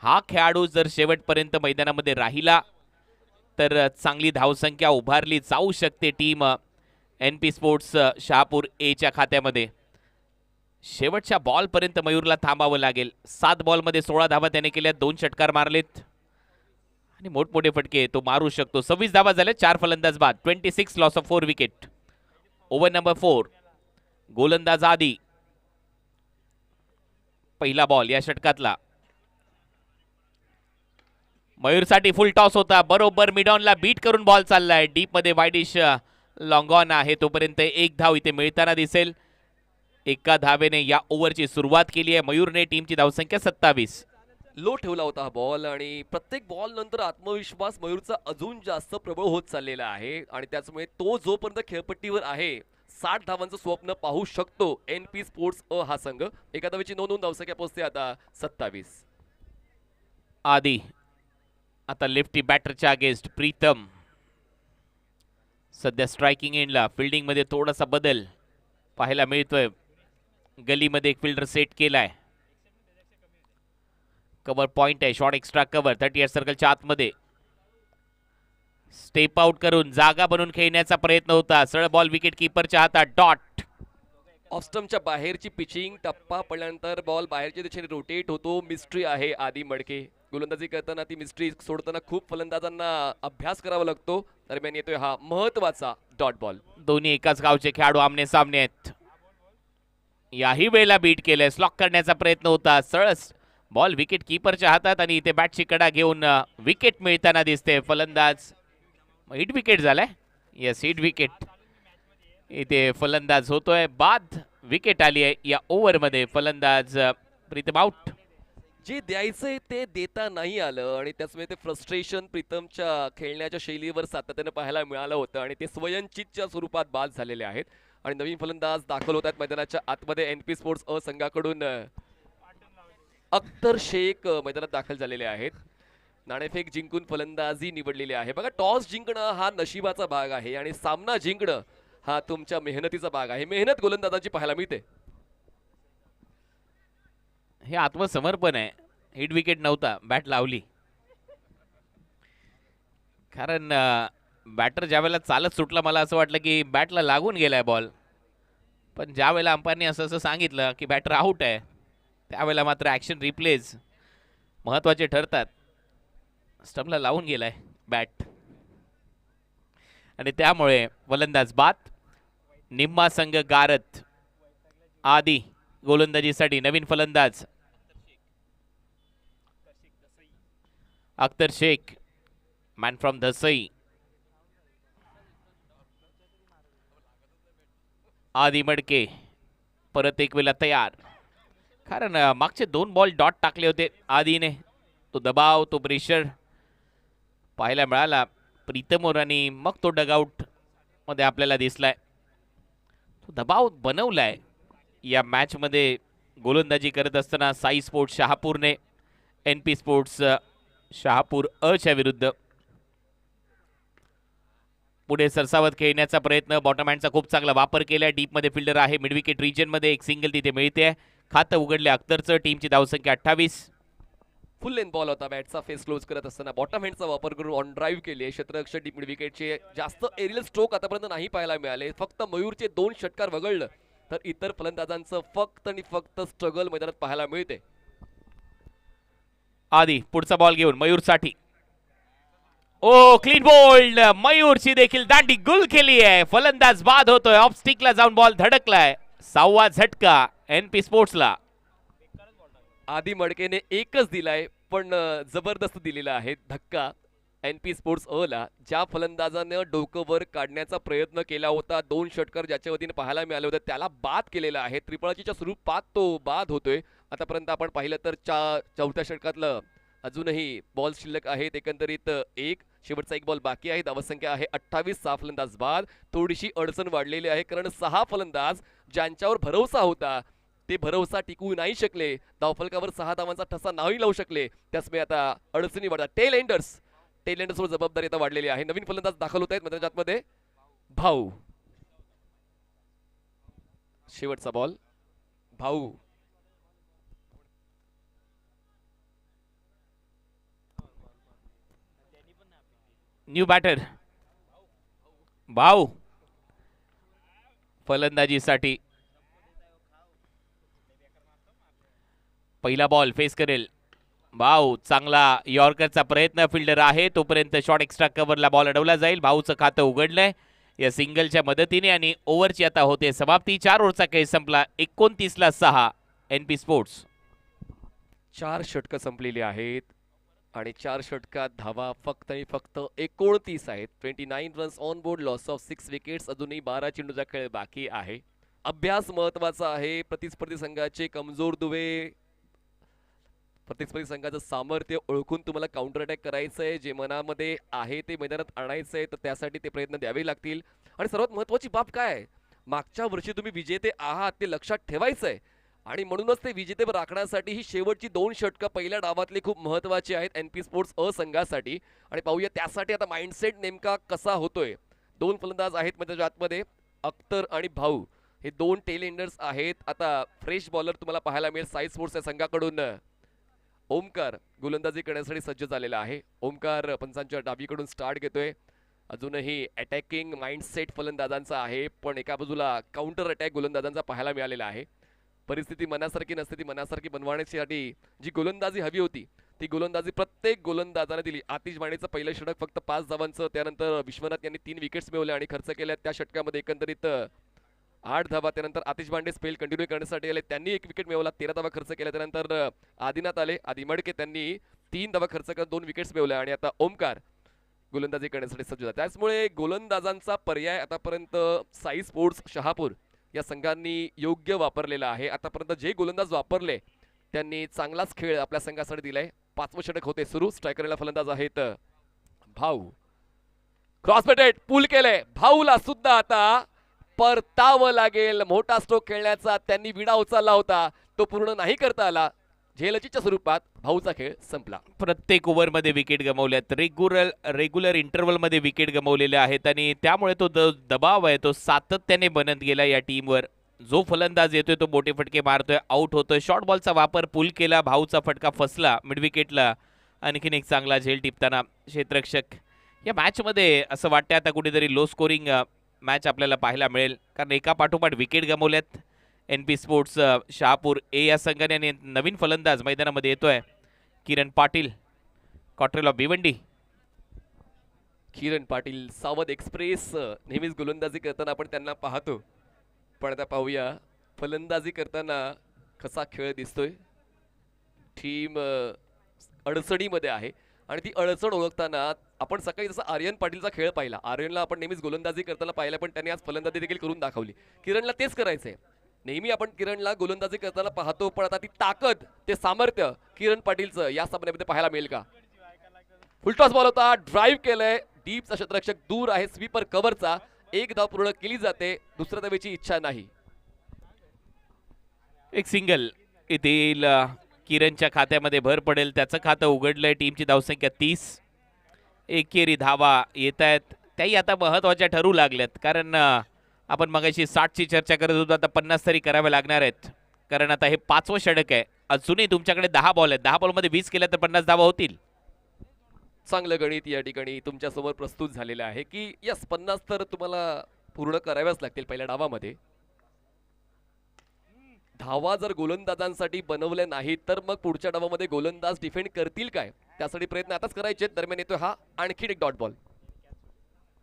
हा खेळाडू जर शेवटपर्यंत मैदानामध्ये राहिला तर चांगली धावसंख्या उभारली जाऊ शकते टीम NP स्पोर्ट्स शहापूर एच्या खात्यामध्ये. शेवटच्या बॉलपर्यंत मयूरला थांबावं लागेल. 7 बॉलमध्ये 16 धावा त्याने केल्या, 2 षटकार मारलेत आणि मोठमोठे फटके तो मारू शकतो. 26 धावा झाले, 4 फलंदाज बाद, 26 loss of 4 wicket. Over number 4 गोलंदाज आदी. पहिला बॉल या षटकातला. मयूरसाठी फुल टॉस होता, बरोबर मिडॉनला बीट करून बॉल चाललाय. डीप मध्ये वाईडिश लॉंग ऑन आहे. तोपर्यंत एक धाव इथे मिळताना दिसेल. एका धावेने या ओव्हरची सुरुवात केली आहे मयूरने. टीमची धावसंख्या 27. लो ठेवला होता हा बॉल आणि प्रत्येक बॉल नंतर आत्मविश्वास मयूरचा अजून जास्त प्रबळ होत चाललेला आहे आणि त्याचमुळे तो जोपर्यंत खेळपट्टीवर आहे 60 धावांचं स्वप्न पाहू शकतो NP स्पोर्ट्स अ हा संघ. एका धावेची नोंद धावसंख्या पोहोचते आता 27. आदी आता लेफ्टी बॅटरच्या अगेन्स्ट प्रीतम. सध्या स्ट्रायकिंग एंडला. फिल्डिंग मध्ये थोडासा बदल पाहायला मिळतोय. गलीमध्ये एक फिल्डर सेट केलाय. कव्हर पॉइंट आहे, शॉर्ट एक्स्ट्रा कव्हर 38 सर्कलच्या आतमध्ये. स्टेप आउट करून जागा बनवून खेळण्याचा प्रयत्न होता. सरळ बॉल विकेट किपरच्या हातात. डॉट. ऑफस्टमच्या बाहेरची पिचिंग, टप्पा पडल्यानंतर बॉल बाहेरच्या दिशेने रोटेट होतो. मिस्ट्री आहे आदी मडके. गोलंदाजी करताना ती मिस्ट्री सोडताना खूप फलंदाजांना अभ्यास करावा लागतो. दरम्यान येतोय हा महत्वाचा डॉट बॉल. दोन्ही एकाच गावचे खेळाडू आमने सामने आहेत. याही वेळेला बीट केलंय. स्लॉक करण्याचा प्रयत्न होता. सरळ बॉल विकेट किपरच्या हातात आणि इथे बॅटची कडा घेऊन विकेट मिळताना दिसते. फलंदाज हिट विकेट झालाय. Yes, hit wicket. इथे फलंदाज होतोय बाद. विकेट आली आहे या ओव्हरमध्ये. फलंदाज प्रीतम आउट. जे द्यायचंय ते देता नाही आलं आणि त्याचमुळे ते फ्रस्ट्रेशन प्रीतमच्या खेळण्याच्या शैलीवर सातत्याने पाहायला मिळालं होतं आणि ते स्वयंचितच्या स्वरूपात बाद झालेले आहेत. आणि नवीन फलंदाज दाखल होत आहेत मैदानाच्या आतमध्ये. NP स्पोर्ट्स अ संघाकडून अख्तर शेख मैदानात दाखल झालेले आहेत. नाणेफेक जिंकून फलंदाजी निवडलेली आहे. बघा, टॉस जिंकणं हा नशिबाचा भाग आहे आणि सामना जिंकणं हा तुमच्या मेहनतीचा भाग आहे. मेहनत गोलंदाजांची पाहायला मिळते. हे आत्मसमर्पण आहे. हिट विकेट नव्हता, बॅट लावली. कारण बॅटर ज्या वेळेला चालत सुटला मला असं वाटलं की बॅटला लागून गेलाय बॉल, पण ज्या वेळेला अंपायरने असं सांगितलं की बॅटर आऊट आहे त्यावेळेला मात्र ॲक्शन रिप्लेज महत्त्वाचे ठरतात. स्टंपला लावून गेलाय बॅट आणि त्यामुळे फलंदाज बाद. निम्मा संघ गारत आदी गोलंदाजीसाठी नवीन फलंदाज अख्तर शेख, मॅन फ्रॉम धसई. आदी मडके परत एक वेळेला तयार, कारण मागचे 2 बॉल डॉट टाकले होते आदीने. तो दबाव, तो प्रेशर पाहायला मिळाला प्रीतमवर आणि मग तो डगआउट मध्ये आपल्याला दिसलाय. तो दबाव बनवलाय या मॅच मध्ये गोलंदाजी करत असताना साई स्पोर्ट्स शहापूरने NP स्पोर्ट्स शहापूर अच्या विरुद्ध. पुढे सरसावत खेळण्याचा प्रयत्न, बॉटम हँडचा खूप चांगला वापर केलाय. डीप मध्ये फिल्डर आहे, मिड विकेट रिजन मध्ये एक सिंगल तिथे मिळते. खातं उघडले अख्तरचं. टीमची धावसंख्या 28. फुल लेन बॉल होता. बॅटचा फेस क्लोज करत असताना बॉटम हँडचा वापर करून ऑन ड्राईव्ह केली. क्षेत्ररक्षक डीप मिड विकेटचे जास्त एरियल स्ट्रोक आतापर्यंत नाही पाहायला मिळाले. फक्त मयूरचे 2 षटकार वगळलं तर इतर फलंदाजांचं फक्त आणि फक्त स्ट्रगल मैदानात पाहायला मिळते. आधी पुढचा बॉल घेऊन मयूरसाठी. ओ क्लीन बोल्ड. मयूरची देखील दांडी गुल केली आहे. फलंदाज बाद होतोय. ऑफ स्टिकला जाऊन बॉल धडकलाय. 6वा झटका NP स्पोर्ट्सला. आदी मडकेने एकच दिलाय पण जबरदस्त दिलेला आहे धक्का NP स्पोर्ट्स अला. ज्या फलंदाजानं डोकं वर काढण्याचा प्रयत्न केला होता, 2 षटकार ज्याच्या वतीने पाहायला मिळाले होते, त्याला बाद केलेला आहे. त्रिफळाचीच्या स्वरूपात तो बाद होतोय. आतापर्यंत आपण पाहिलं तर 4थ्या षटकातलं अजूनही बॉल शिल्लक आहेत. एकंदरीत शेवटचा एक बॉल बाकी आहे. धावसंख्या आहे 28. 6 फलंदाज बाद. थोडीशी अडचण वाढलेली आहे कारण 6 फलंदाज ज्यांच्यावर भरोसा होता ते भरोसा टिकवू नाही शकले. धावफलकावर 6 धावांचा ठसा नाही लावू शकले. त्यामुळे आता अडचणी वाढतात. टेल एंडर्सवर जबाबदारी आता वाढलेली आहे. नवीन फलंदाज दाखल होत आहेत मैदानाच्या आतमध्ये. भाऊ, शेवटचा बॉल. भाऊ न्यू बॅटर भाऊ फलंदाजीसाठी. पहिला बॉल फेस करेल भाऊ. चांगला यॉर्करचा प्रयत्न. फिल्डर आहे तोपर्यंत शॉर्ट एक्स्ट्रा कव्हरला बॉल अडवला जाईल. भाऊचं खातं उघडलंय या सिंगलच्या मदतीने आणि ओव्हरची आता होते समाप्ती. 4 ओव्हरचा खेळ संपला. 29-6 NP स्पोर्ट्स. 4 षटकं संपलेली आहेत आणि 4 षटकात धावा फक्त आणि फक्त 29 आहेत. 29 runs on board. Loss of 6 wickets. अजूनही 12 चेंडूचा खेळ बाकी आहे. अभ्यास महत्वाचा आहे. प्रतिस्पर्धी संघाचे कमजोर दुवे, प्रतिस्पर्धी संघाचं सामर्थ्य ओळखून तुम्हाला काउंटर अटॅक करायचं आहे. जे मनामध्ये आहे ते मैदानात आणायचं आहे, तर त्यासाठी ते प्रयत्न द्यावे लागतील. आणि सर्वात महत्वाची बाब काय आहे, मागच्या वर्षी तुम्ही विजेते आहात ते लक्षात ठेवायचं आहे आणि म्हणूनच ते विजेतेवर राखण्यासाठी ही शेवटची 2 षटकं पहिल्या डावातले खूप महत्वाची आहेत NP स्पोर्ट्स अ संघासाठी. आणि पाहूया त्यासाठी आता माइंडसेट नेमका कसा होतोय. 2 फलंदाज आहेत मैदानाच्या आतमध्ये, अख्तर आणि भाऊ. हे 2 टेल एंडर्स आहेत. आता फ्रेश बॉलर तुम्हाला पाहायला मिळेल साई स्पोर्ट्स या संघाकडून. ओमकार गोलंदाजी करण्यासाठी सज्ज झालेला आहे. ओमकार पंचांच्या डावीकडून स्टार्ट घेतोय. अजूनही अटॅकिंग माइंडसेट फलंदाजांचा आहे, पण एका बाजूला काउंटर अटॅक गोलंदाजांचा पाहायला मिळालेला आहे. परिस्थिती मनासारखी नसते, ती मनासारखी बनवण्यासाठी जी गोलंदाजी हवी होती ती गोलंदाजी प्रत्येक गोलंदाजाने दिली. आतिश बाणेचं पहिलं षटक फक्त 5 धावांचं, त्यानंतर विश्वनाथ यांनी 3 विकेट्स मिळवल्या आणि खर्च केल्या त्या षटकामध्ये एकंदरीत 8 धावा. त्यानंतर आतिश बांडे स्पेल कंटिन्यू करण्यासाठी आले, त्यांनी 1 विकेट मिळवला, 13 धावा खर्च केल्या. त्यानंतर आदिनाथ आले, आदी मडके, त्यांनी 3 धावा खर्च करत 2 विकेट्स मिळवल्या आणि आता ओमकार गोलंदाजी करण्यासाठी सज्ज झाला. त्यामुळे गोलंदाजांचा पर्याय आतापर्यंत साई स्पोर्ट्स शहापूर या संघांनी योग्य वापरलेला आहे. आतापर्यंत जे गोलंदाज वापरले त्यांनी चांगलाच खेळ आपल्या संघासाठी दिलाय. 5वं षटक होते सुरू. स्ट्रायकरला फलंदाज आहेत भाऊ. क्रॉस बेटेड पूल केले. भाऊला सुद्धा आता परतावं लागेल. मोठा स्ट्रोक खेळण्याचा त्यांनी विडा उचलला होता, तो पूर्ण नाही करता आला. झेलचीच्या स्वरूपात भाऊचा खेळ संपला. प्रत्येक ओव्हरमध्ये विकेट गमावल्यात, रेग्युलर इंटरव्हलमध्ये विकेट गमावलेल्या आहेत आणि त्यामुळे तो दबाव आहे तो सातत्याने बनत गेला या टीमवर. जो फलंदाज येतोय तो मोठे फटके मारतोय, आउट होतोय. शॉर्ट बॉलचा वापर पुल केला, भाऊचा फटका फसला मिड विकेटला. आणखीन एक चांगला झेल टिपताना क्षेत्ररक्षक. या मॅचमध्ये असं वाटतं आता कुठेतरी लो स्कोरिंग मॅच आपल्याला पाहायला मिळेल, कारण एका पाठोपाठ विकेट गमावल्यात NP स्पोर्ट्स शहापूर ए या संघाने. आणि नवीन फलंदाज मैदानामध्ये येतोय किरण पाटील, कॉट्रेल ऑफ भिवंडी. किरण पाटील सावध एक्सप्रेस नेहमीच गोलंदाजी करताना आपण त्यांना पाहतो, पण आता पाहूया फलंदाजी करताना कसा खेळ दिसतोय. टीम अडचणीमध्ये आहे आणि ती अडचण ओळखताना आपण सकाळी जसा आर्यन पाटीलचा खेळ पाहिला, आर्यनला आपण नेहमीच गोलंदाजी करताना पाहिलं, पण त्यांनी आज फलंदाजी देखील करून दाखवली. किरणला तेच करायचंय. नेहमी आपण किरणला गोलंदाजी करताना पाहतो, पण आता ती ताकद, ते सामर्थ्य किरण पाटीलचं या सामन्यामध्ये पाहायला मिळेल का? फुलटॉस बॉल होता, ड्राईव्ह केलंय, डीपचा क्षेत्ररक्षक दूर आहे स्वीपर कव्हरचा. एक धाव पूर्ण केली जाते, दुसऱ्या धावेची इच्छा नाही. एक सिंगल इथे येईल, किरणच्या खात्यामध्ये भर पडेल. त्याचं खातं उघडलंय. टीमची धावसंख्या 30. एकेरी धावा येत आहेत, त्याही आता महत्त्वाच्या ठरू लागल्यात, कारण आपण मगाशी 60ची चर्चा करत होतो, आता 50 तरी कराव्या लागणार आहेत, कारण आता हे 5वं षटक आहे. अजूनही तुमच्याकडे 10 बॉल आहेत, 10 बॉलमध्ये 20 केल्या तर 50 धावा होतील. चांगलं गणित या ठिकाणी तुमच्या समोर प्रस्तुत झालेलं आहे की यस 50 तर तुम्हाला पूर्ण कराव्याच लागतील पहिल्या डावामध्ये. धावा जर गोलंदाजांसाठी बनवल्या नाहीत तर मग पुढच्या डावामध्ये गोलंदाज डिफेंड करतील काय, त्यासाठी प्रयत्न आताच करायचे. दरम्यान येतोय हा आणखी एक डॉट बॉल.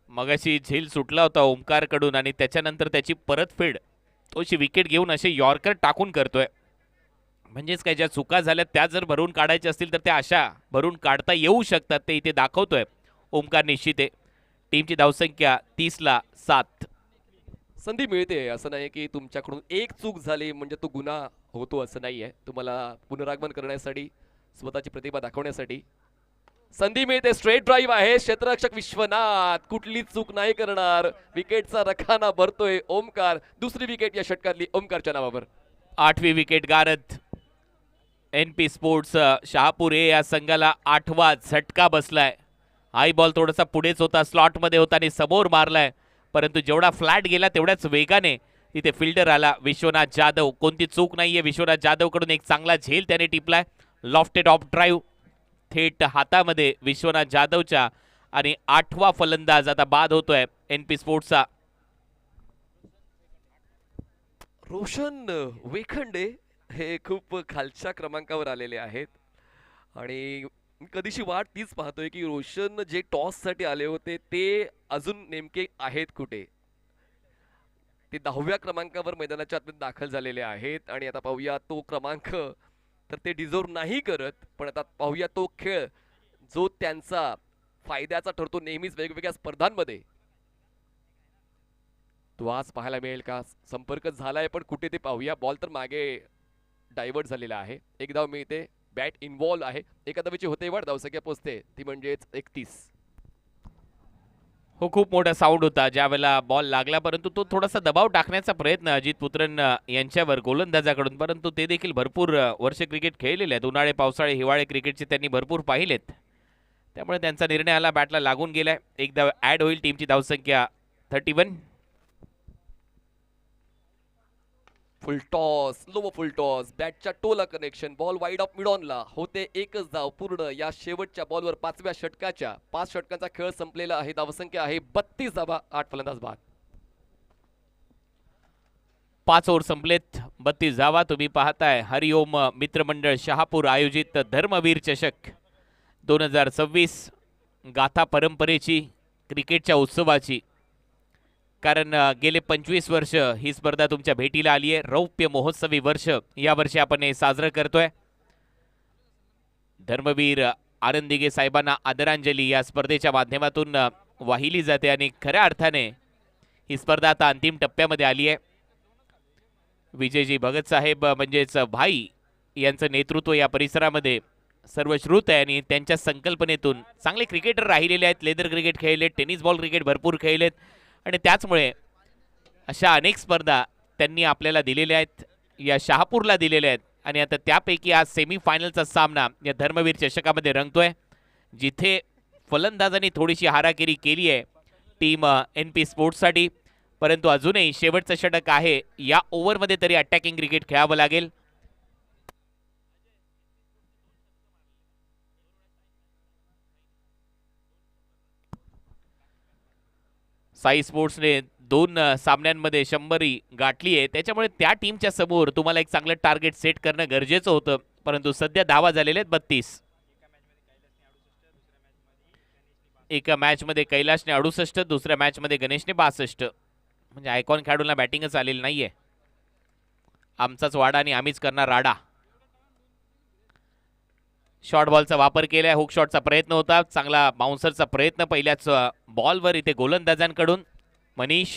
मगाशी झेल सुटला होता ओमकारकडून आणि त्याच्यानंतर त्याची परतफेड तोशी विकेट घेऊन असे यॉर्कर टाकून करतोय. म्हणजेच काय, ज्या चुका झाल्या त्या जर भरून काढायच्या असतील तर त्या अशा भरून काढता येऊ शकतात, ते इथे दाखवतोय ओमकार निश्चिते. टीमची धावसंख्या 30ला 7. संधी मिळते, असं नाही की तुमच्याकडून एक चूक झाली म्हणजे तो गुन्हा होतो असं नाहीये. तुम्हाला पुनरागमन करण्यासाठी, स्वतःची प्रतिभा दाखवण्यासाठी संधी मिळते. स्ट्रेट ड्राईव्ह आहे, क्षेत्ररक्षक विश्वनाथ कुठली चूक नाही करणार. विकेटचा रखाना भरतोय ओमकार. दुसरी विकेट या षटकातली ओमकारच्या नावावर. 8वी विकेट गारद. NP स्पोर्ट्स शहापूर ए या संघाला 8वा झटका बसलाय. हाय बॉल थोडासा पुढेच होता, स्लॉटमध्ये होता आणि समोर मारलाय, परंतु जेवढा फ्लॅट गेला तेवढ्याच वेगाने तिथे फिल्डर आला विश्वनाथ जाधव. कोणती चूक नाहीये विश्वनाथ जाधव कडून. एक चांगला झेल त्याने टिपलाय. लॉफ्टेड ऑफ ड्राईव्ह थेट हातामध्ये विश्वनाथ जाधवच्या. आणि 8वा फलंदाज आता बाद होतोय NP स्पोर्ट्सचा. रोशन वेखंडे हे खूप खालच्या क्रमांकावर आलेले आहेत आणि कधीशी वाट तीच पाहतोय की रोशन जे टॉससाठी आले होते ते अजून नेमके आहेत कुठे. ते 10व्या क्रमांकावर मैदानाच्या आतमध्ये दाखल झालेले आहेत आणि आता पाहूया तो क्रमांक तर ते डिझर्व नाही करत, पण आता पाहूया तो खेळ जो त्यांचा फायद्याचा ठरतो नेहमीच वेगवेगळ्या स्पर्धांमध्ये, तो आज पाहायला मिळेल का. संपर्क झालाय पण कुठे ते पाहूया. बॉल तर मागे डायव्हर्ट झालेला आहे. एक धाव मिळते, बॅट इन्व्हॉल्व आहे. एका धावेची होते वाढ, धावसंख्या पोचते ती म्हणजेच 31. हो, खूप मोठा साऊंड होता ज्यावेळेला बॉल लागला, परंतु तो थोडासा दबाव टाकण्याचा प्रयत्न अजित पुत्रन यांच्यावर गोलंदाजाकडून, परंतु ते देखील भरपूर वर्ष क्रिकेट खेळलेले आहेत. उन्हाळे पावसाळे हिवाळे क्रिकेटचे त्यांनी भरपूर पाहिलेत, त्यामुळे त्यांचा निर्णय आला, बॅटला लागून गेलाय. एक धाव ऍड होईल. टीमची धावसंख्या 31. Full toss, low full toss, बॅटच्या टोला connection, ball wide of mid ऑनला होते. एकच धाव पूर्ण या शेवटच्या बॉलवर 5व्या षटकाच्या. 5 षटकांचा खेळ संपलेला आहे. धावसंख्या आहे 32 धावा, 8 फलंदाज बाद. 5 ओव्हर संपलेत, 32 धावा. तुम्ही पाहताय हरिओम मित्रमंडळ शहापूर आयोजित धर्मवीर चषक 2026 गाथा परंपरेची, क्रिकेटच्या उत्सवाची. कारण गेले 25 वर्ष ही स्पर्धा तुमच्या भेटीला आली आहे. रौप्य महोत्सवी वर्ष यावर्षी आपण हे साजरं करतोय. धर्मवीर आनंदिगे साहेबांना आदरांजली या स्पर्धेच्या माध्यमातून वाहिली जाते आणि खऱ्या अर्थाने ही स्पर्धा आता अंतिम टप्प्यामध्ये आली आहे. विजयजी भगत साहेब म्हणजेच भाई यांचं नेतृत्व या परिसरामध्ये सर्वश्रुत आहे आणि त्यांच्या संकल्पनेतून चांगले क्रिकेटर राहिलेले आहेत. लेदर क्रिकेट खेळलेत, टेनिस बॉल क्रिकेट भरपूर खेळलेत आणि त्याचमुळे अशा अनेक स्पर्धा त्यांनी आपल्याला दिलेल्या आहेत, या शहापूरला दिलेल्या आहेत आणि आता त्यापैकी आज सेमीफायनलचा सामना या धर्मवीर चषकामध्ये रंगतोय, जिथे फलंदाजांनी थोडीशी हाराकिरी केली आहे टीम NP स्पोर्ट्ससाठी, परंतु अजूनही शेवटचं षटक आहे. या ओव्हरमध्ये तरी अटॅकिंग क्रिकेट खेळावं लागेल. साई स्पोर्ट्सने 2 सामन्यांमध्ये 100 गाठली आहे, त्याच्यामुळे त्या टीमच्या समोर तुम्हाला एक चांगलं टार्गेट सेट करणं गरजेचं होतं, परंतु सध्या धावा झालेले आहेत 32. एका मॅचमध्ये कैलाशने 68, दुसऱ्या मॅचमध्ये गणेशने 62. म्हणजे आयकॉन खेळाडूंना बॅटिंगच आलेली नाहीये. आमचाच वाडा आणि आम्हीच करणार राडा. शॉर्ट बॉलचा वापर केलाय, हुक शॉटचा प्रयत्न होता, चांगला बाउन्सरचा प्रयत्न पहिल्याच बॉलवर इथे गोलंदाजांकडून. मनीष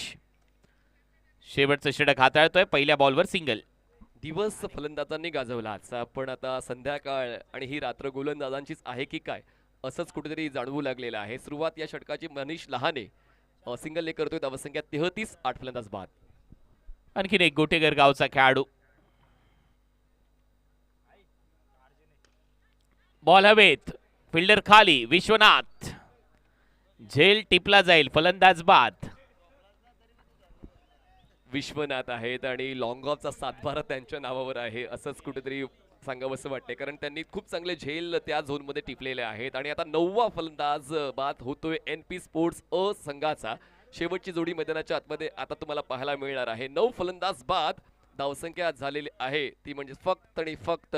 शेवटचं षटक हाताळतोय, पहिल्या बॉलवर सिंगल. दिवस फलंदाजांनी गाजवला, पण आता संध्याकाळ आणि ही रात्र गोलंदाजांचीच आहे की काय असंच कुठेतरी जाणवू लागलेलं आहे. सुरुवात या षटकाची मनीष लहाने सिंगलने करतोय, धावसंख्या 33, 8 फलंदाज बाद. आणखीन एक गोटेगर गावचा खेळाडू. बॉल हवेत, फिल्डर खाली, विश्वनाथ झेल टिपला जाईल, फलंदाज बाद. विश्वनाथ आहेत आणि लॉंग ऑफचा 7-12 त्यांच्या नावावर आहे असंच कुठेतरी सांगावंसं वाटते, कारण त्यांनी खूप चांगले झेल त्या झोनमध्ये टिपलेले आहेत. आणि आता 9वा फलंदाज बाद होतोय NP स्पोर्ट्स अ संघाचा. शेवटची जोडी मैदानाच्या आतमध्ये आता तुम्हाला पाहायला मिळणार आहे. 9 फलंदाज बाद, धावसंख्या झालेली आहे ती म्हणजे फक्त आणि फक्त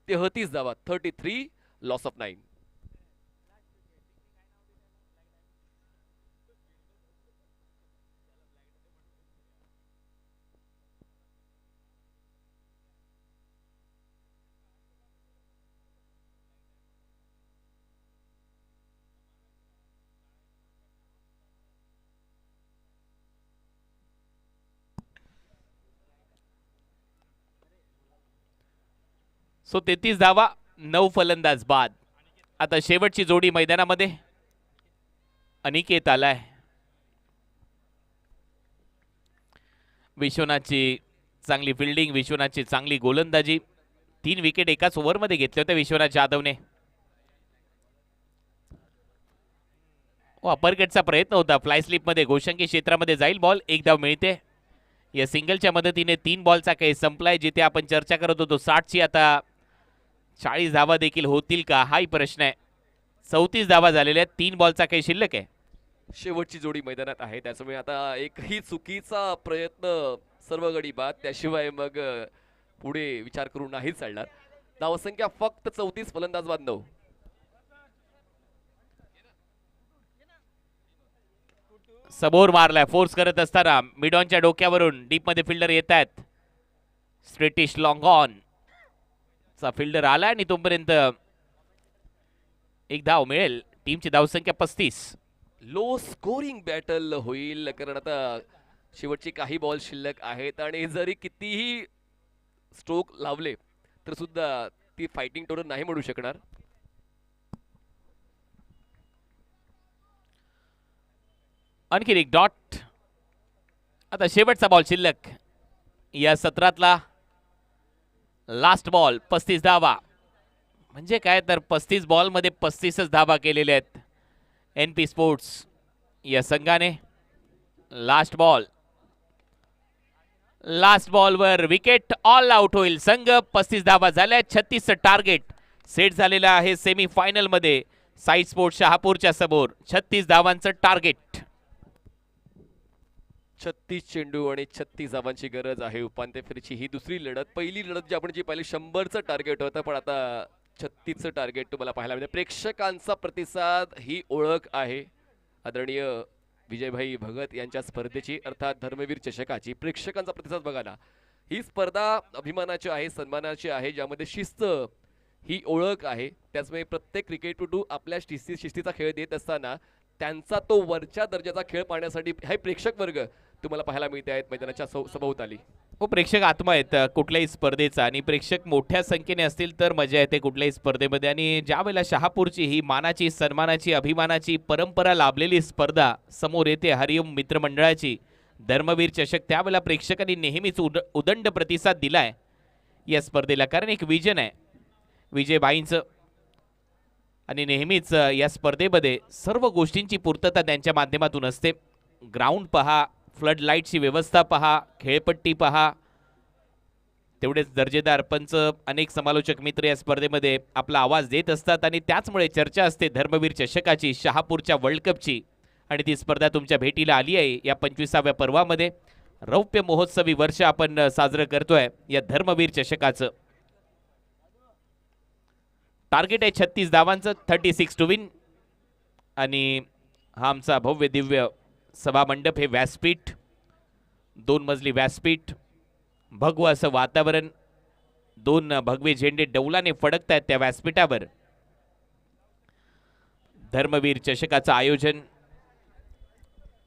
33 धावा, 33, लॉस ऑफ 9. सो 33 धावा, 9 फलंदाज बाद. आता शेवटची जोडी मैदानामध्ये. अनिकेत आलाय. विश्वनाथची चांगली फिल्डिंग, विश्वनाथची चांगली गोलंदाजी. 3 विकेट एकाच ओव्हरमध्ये घेतले होते विश्वनाथ जाधवने. अपरकटचा प्रयत्न होता, फ्लाय स्लिपमध्ये गोशंकी क्षेत्रामध्ये जाईल बॉल, 1 धाव मिळते. या सिंगलच्या मदतीने 3 बॉलचा काही संपलाय. जिथे आपण चर्चा करत होतो 60ची, आता 40 धावा देखील होतील का हाही प्रश्न आहे. 34 धावा झालेल्या आहेत, 3 बॉलचा काही शिल्लक आहे. शेवटची जोडी मैदानात आहे, त्याच्यामुळे आता एकही चुकीचा प्रयत्न सर्व गडी बाद, त्याशिवाय मग पुढे विचार करून नाही चालणार. धावसंख्या फक्त 34, फलंदाज बाद 9. समोर मारलाय, फोर्स करत असताना मिडॉनच्या डोक्यावरून डीप मध्ये फिल्डर येत आहेत. स्ट्रेटिश लॉंग ऑन चा फिल्डर आला आणि तोपर्यंत 1 धाव मिळेल. टीमची धावसंख्या 35. लो स्कोरिंग बॅटल होईल, कारण आता शेवटचे काही बॉल शिल्लक आहेत आणि जरी कितीही स्ट्रोक लावले तर सुद्धा ती फायटिंग टोटल नाही म्हणू शकणार. आणखी एक डॉट. आता शेवटचा बॉल शिल्लक या सत्रातला. लास्ट बॉल, 35 धावा. म्हणजे काय तर 35 बॉलमध्ये 35च धावा केलेल्या आहेत NP स्पोर्ट्स या संघाने. लास्ट बॉलवर विकेट, ऑल आउट होईल संघ. 35 धावा झाल्या, 36चं टार्गेट सेट झालेलं आहे सेमी फायनल मध्ये साई स्पोर्ट्स शहापूरच्या समोर. 36 धावांचं टार्गेट. 36 चेंडू आणि 36 धावांची गरज आहे उपांत्य फेरीची ही दुसरी लढत. पहिली लढत जी आपण पाहिली 100चं टार्गेट होतं, पण आता 36चं टार्गेट तुम्हाला पाहायला मिळेल. प्रेक्षकांचा प्रतिसाद ही ओळख आहे आदरणीय विजयभाई भगत यांच्या स्पर्धेची, अर्थात धर्मवीर चषकाची. प्रेक्षकांचा प्रतिसाद बघा ना, ही स्पर्धा अभिमानाची आहे, सन्मानाची आहे, ज्यामध्ये शिस्त ही ओळख आहे. त्याचमुळे प्रत्येक क्रिकेटपटू आपल्या शिस्तीचा खेळ देत असताना त्यांचा तो वरच्या दर्जाचा खेळ पाहण्यासाठी हे प्रेक्षक वर्ग तुम्हाला पाहायला मिळते आहेत मैदानाच्या सभोवताली. हो, प्रेक्षक आत्मा आहेत कुठल्याही स्पर्धेचा, आणि प्रेक्षक मोठ्या संख्येने असतील तर मजा येते कुठल्याही स्पर्धेमध्ये. आणि ज्या वेळेला शहापूरची ही मानाची, सन्मानाची, अभिमानाची परंपरा लाभलेली स्पर्धा समोर येते हरिओम मित्रमंडळाची धर्मवीर चषक, त्यावेळेला प्रेक्षकांनी नेहमीच उदंड प्रतिसाद दिलाय. या स्पर्धेला, कारण एक विजन आहे विजयबाईंचं आणि नेहमीच या स्पर्धेमध्ये सर्व गोष्टींची पूर्तता त्यांच्या माध्यमातून असते. ग्राउंड पहा, फ्लड लाईटची व्यवस्था पहा, खेळपट्टी पहा, तेवढेच दर्जेदार पंच, अनेक समालोचक मित्र या स्पर्धेमध्ये आपला आवाज देत असतात आणि त्याचमुळे चर्चा असते धर्मवीर चषकाची, शहापूरच्या वर्ल्ड कपची. आणि ती स्पर्धा तुमच्या भेटीला आली आहे या 25व्या पर्वामध्ये. रौप्य महोत्सवी वर्ष आपण साजरं करतोय या धर्मवीर चषकाचं. टार्गेट आहे 36 धावांचं, 36 टू विन. आणि हा आमचा भव्य दिव्य सभामंडप, हे व्यासपीठ, 2 मजली व्यासपीठ, भगवं असं वातावरण, 2 भगवे झेंडे डौलाने फडकत आहेत त्या व्यासपीठावर. धर्मवीर चषकाचं आयोजन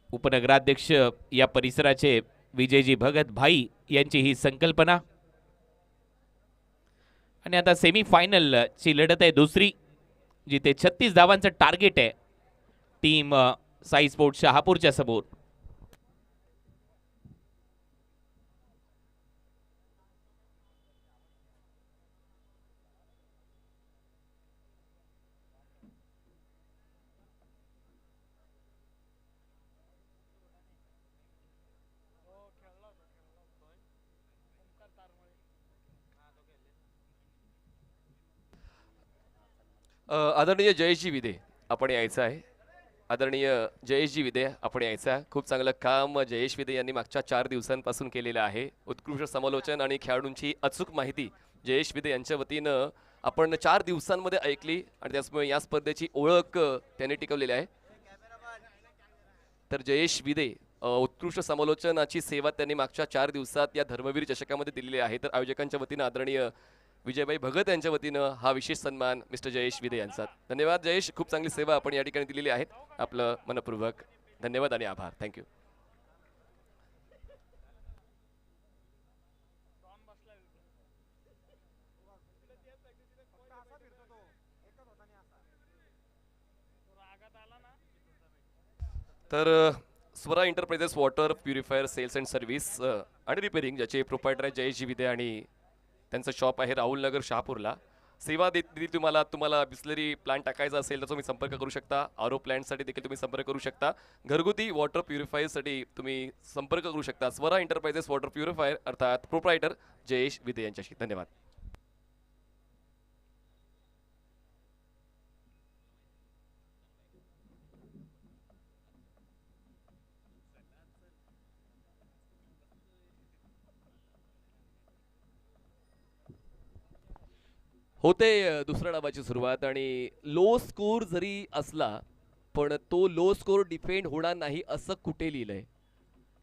उपनगराध्यक्ष या परिसराचे विजयजी भगत भाई यांची ही संकल्पना. आणि आता सेमी फायनल ची लढत आहे दुसरी, जिथे 36 धावांचं टार्गेट आहे टीम साई स्पोर्ट्स शहापूरच्या समोर. आदरणीय जयेशजी विदे आपण यायचं आहे. आदरणीय जयेशजी विदे आपण यायचं आहे. खूप चांगलं काम जयेश विदे यांनी मागच्या 4 दिवसांपासून केलेलं आहे. उत्कृष्ट समालोचन आणि खेळाडूंची अचूक माहिती जयेश विदे यांच्या वतीनं आपण 4 दिवसांमध्ये ऐकली आणि त्याचमुळे या स्पर्धेची ओळख त्यांनी टिकवलेली आहे. तर जयेश विदे उत्कृष्ट समालोचनाची सेवा त्यांनी मागच्या 4 दिवसात या धर्मवीर चषकामध्ये दिलेली आहे. तर आयोजकांच्या वतीनं आदरणीय विजयभाई भगत यांच्या वतीनं हा विशेष सन्मान मिस्टर जयेश विदे यांचा. धन्यवाद जयेश, खूप चांगली सेवा आपण या ठिकाणी दिलेली आहे. आपलं मनपूर्वक धन्यवाद आणि आभार. थँक्यू. तर Swara enterprises water purifier sales and service आणि रिपेरिंग, ज्याचे प्रोप्रायटर आहे जयेशजी विदे आणि त्यांचं शॉप आहे राहुल नगर शहापूरला. सेवा देतील तुम्हाला बिस्लरी प्लांट टाकायचा असेल तर तुम्ही संपर्क करू शकता. आरो प्लांटसाठी देखील तुम्ही संपर्क करू शकता. घरगुती वॉटर प्युरिफायरसाठी तुम्ही संपर्क करू शकता स्वरा एंटरप्राइजेस वॉटर प्युरिफायर अर्थात प्रोप्रायटर जयेश विदे यांच्याशी. धन्यवाद. होते दुसऱ्या डावाची सुरुवात आणि लो स्कोर जरी असला पण तो लो स्कोर डिफेंड होणार नाही असं कुठे लिहिलंय.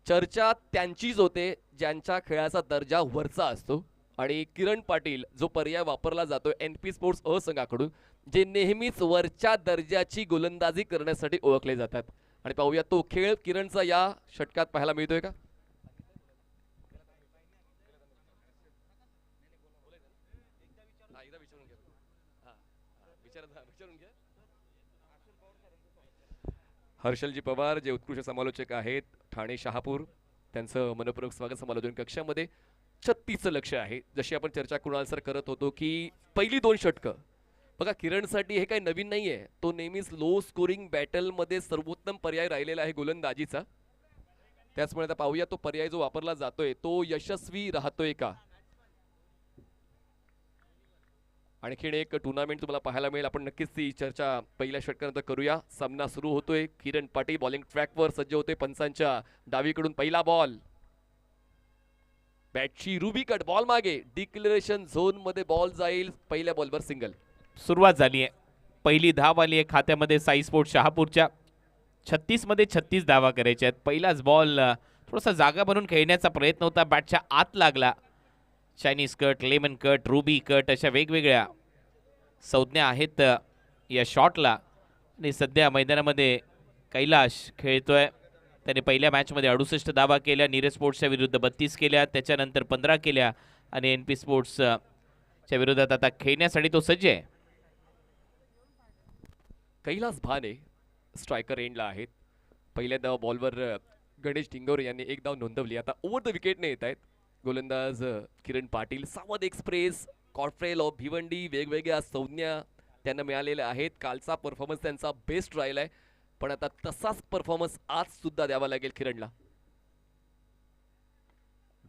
चर्चा त्यांचीच होते ज्यांच्या खेळाचा दर्जा वरचा असतो. आणि किरण पाटील जो पर्याय वापरला जातो NP स्पोर्ट्स अ संघाकडून, जे नेहमीच वरच्या दर्जाची गोलंदाजी करण्यासाठी ओळखले जातात. आणि पाहूया तो खेळ किरणचा या षटकात पाहायला मिळतोय का. हर्षलजी पवार जे उत्कृष्ट समालोचक आहेत ठाणे शहापूर, त्यांचं मनपूर्वक स्वागत समालोचन कक्षामध्ये. 36चं लक्ष आहे. जशी आपण चर्चा कुणाल सर करत होतो की पहिली 2 षटकं बघा किरणसाठी हे काही नवीन नाहीये. तो नेहमीच लो स्कोरिंग बॅटलमध्ये सर्वोत्तम पर्याय राहिलेला आहे गोलंदाजीचा. त्याचमुळे आता पाहूया तो पर्याय जो वापरला जातोय तो यशस्वी राहतोय का. आणखीन एक टुर्नामेंट तुम्हाला पाहायला मिळेल. आपण नक्कीच ती चर्चा पहिल्या षटकानंतर करूया. सामना सुरू होतोय. किरण पाटील बॉलिंग ट्रॅकवर सज्ज होते. पंचांच्या डावीकडून पहिला बॉल, बॅटची रुबी कट, बॉल मागे, डिक्लेरेशन झोन मध्ये बॉल जाईल. पहिल्या बॉलवर सिंगल. सुरुवात झाली आहे. पहिली धाव आली आहे खात्यामध्ये साई स्पोर्ट्स शहापूरच्या. 36 मध्ये 36 धावा करायच्या आहेत. पहिलाच बॉल थोडासा जागा बनवून खेळण्याचा प्रयत्न होता, बॅटच्या आत लागला. Chinese cut, lemon cut, ruby cut अशा वेगवेगळ्या संज्ञा आहेत या शॉटला. आणि सध्या मैदानामध्ये कैलाश खेळतोय. त्याने पहिल्या मॅचमध्ये 68 धावा केल्या. नीरज स्पोर्ट्सच्या विरुद्ध 32 केल्या, त्याच्यानंतर 15 केल्या. आणि NP स्पोर्ट्सच्या विरोधात आता खेळण्यासाठी तो सज्ज आहे. कैलास भाने स्ट्रायकर एंडला आहेत. पहिल्या धाव बॉलवर गणेश टिंगोरे यांनी 1 धाव नोंदवली. आता ओव्हर द विकेटने येत आहेत. गोलंदाज किरण पाटील. सावध एक्सप्रेस, कॉर्फ्रेल ऑफ भिवंडी, वेगवेगळ्या संज्ञा त्यांना मिळालेल्या आहेत. कालचा परफॉर्मन्स त्यांचा बेस्ट राहिलाय, पण आता तसाच परफॉर्मन्स आज सुद्धा द्यावा लागेल किरणला.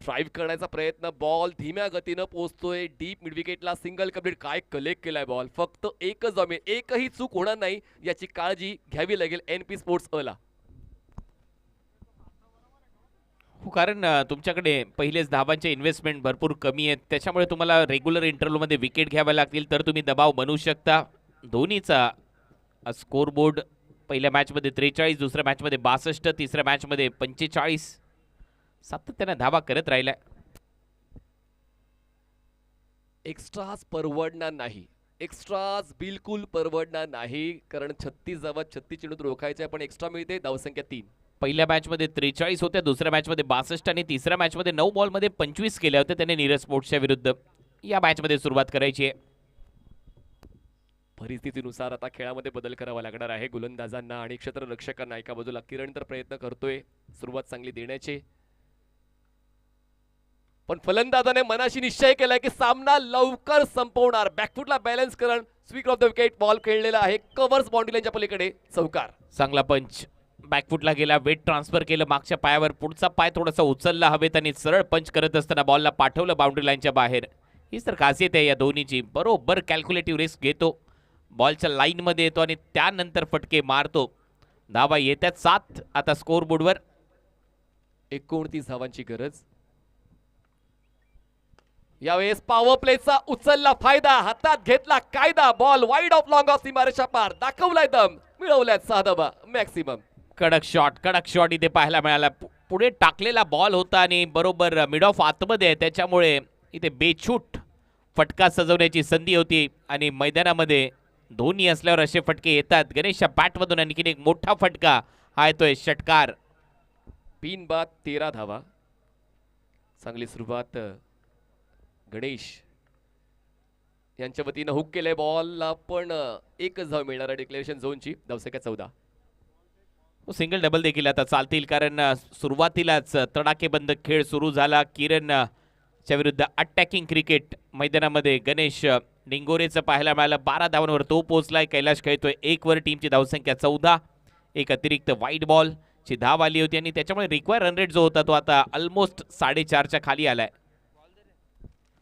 ड्राईव्ह करण्याचा प्रयत्न, बॉल धीम्या गतीनं पोहोचतोय डीप मिड विकेटला. Single complete. काय कलेक्ट केलाय बॉल. फक्त एकच जमेल, एकही चूक होणार नाही याची काळजी घ्यावी लागेल NP स्पोर्ट्स ला. हो, कारण तुमच्याकडे पहिलेच धावांचे इन्व्हेस्टमेंट भरपूर कमी आहेत, त्याच्यामुळे तुम्हाला रेग्युलर इंटरव्हलमध्ये विकेट घ्याव्या लागतील तर तुम्ही दबाव बनवू शकता. धोनीचा स्कोर बोर्ड पहिल्या मॅचमध्ये 43, दुसऱ्या मॅचमध्ये 62, तिसऱ्या मॅचमध्ये 45, सातत्याने धावा करत राहिलाय. एक्स्ट्राज परवडणार नाही, एक्स्ट्राज बिलकुल परवडणार नाही, कारण 36 धावा 36 चेंडूत रोखायचे, पण एक्स्ट्रा मिळते धावसंख्या 3. पहिल्या मॅचमध्ये 43 होत्या, दुसऱ्या मॅचमध्ये 62 आणि तिसऱ्या मॅचमध्ये 9 बॉलमध्ये 25 केल्या होत्या त्याने नीरज स्पोर्ट्सच्या विरुद्ध. या मॅचमध्ये सुरुवात करायची आहे. परिस्थितीनुसार आता खेळामध्ये बदल करावा लागणार आहे गोलंदाजांना आणि क्षेत्ररक्षकांना. एका बाजूला किरण तर प्रयत्न करतोय सुरुवात चांगली देण्याचे, पण फलंदाजाने मनाशी निश्चय केलाय की सामना लवकर संपवणार. बॅकफुटला बॅलन्स करण, स्वीक ऑफ द विकेट, बॉल खेळलेला आहे कव्हर्स बाउंड्री लाईनच्या पलीकडे, चौकार. चांगला पंच, बॅकफुटला गेला, वेट ट्रान्सफर केलं मागच्या पायावर, पुढचा पाय थोडासा उचलला हवेत आणि सरळ पंच करत असताना बॉलला पाठवलं बाउंड्री लाईनच्या बाहेर. हीच तर खासियत आहे या धोनीची, बरोबर कॅल्क्युलेटिव्ह रिस्क घेतो, बॉलच्या लाईनमध्ये येतो आणि त्यानंतर फटके मारतो. धावा येतात 7 आता स्कोर बोर्डवर. 29 धावांची गरज. यावेळेस पॉवर प्लेचा उचलला फायदा, हातात घेतला कायदा, ball wide of long of सीमारेषा पार, दाखवलाय दम, मिळवल्यात 6 धावा मॅक्सिमम. कडक शॉट इथे पाहायला मिळाला. पुढे टाकलेला बॉल होता आणि बरोबर मिड ऑफ आतमध्ये आहे, त्याच्यामुळे इथे बेछूट फटका सजवण्याची संधी होती आणि मैदानामध्ये धोनी असल्यावर असे फटके येतात. गणेशच्या बॅटमधून आणखीन एक मोठा फटका, हा येतोय षटकार. 3 बाद 13 धावा. चांगली सुरुवात गणेश यांच्या वतीनं. हुक केलंय बॉलला, पण एकच धाव मिळणार आहे डिक्लेरेशन झोनची. धावसंख्या 14. सिंगल डबल देखील आता चालतील, कारण सुरुवातीलाच तडाखेबंद खेळ सुरू झाला. किरणच्या विरुद्ध अटॅकिंग क्रिकेट मैदानामध्ये गणेश डिंगोरेचं पाहायला मिळालं. 12 धावांवर तो पोहोचलाय. कैलाश खेळतोय 1 वर. टीमची धावसंख्या 14. एक अतिरिक्त वाईट बॉलची धाव आली होती आणि त्याच्यामुळे रिक्वायर रन रेट जो होता तो आता ऑलमोस्ट 4.5च्या खाली आलाय.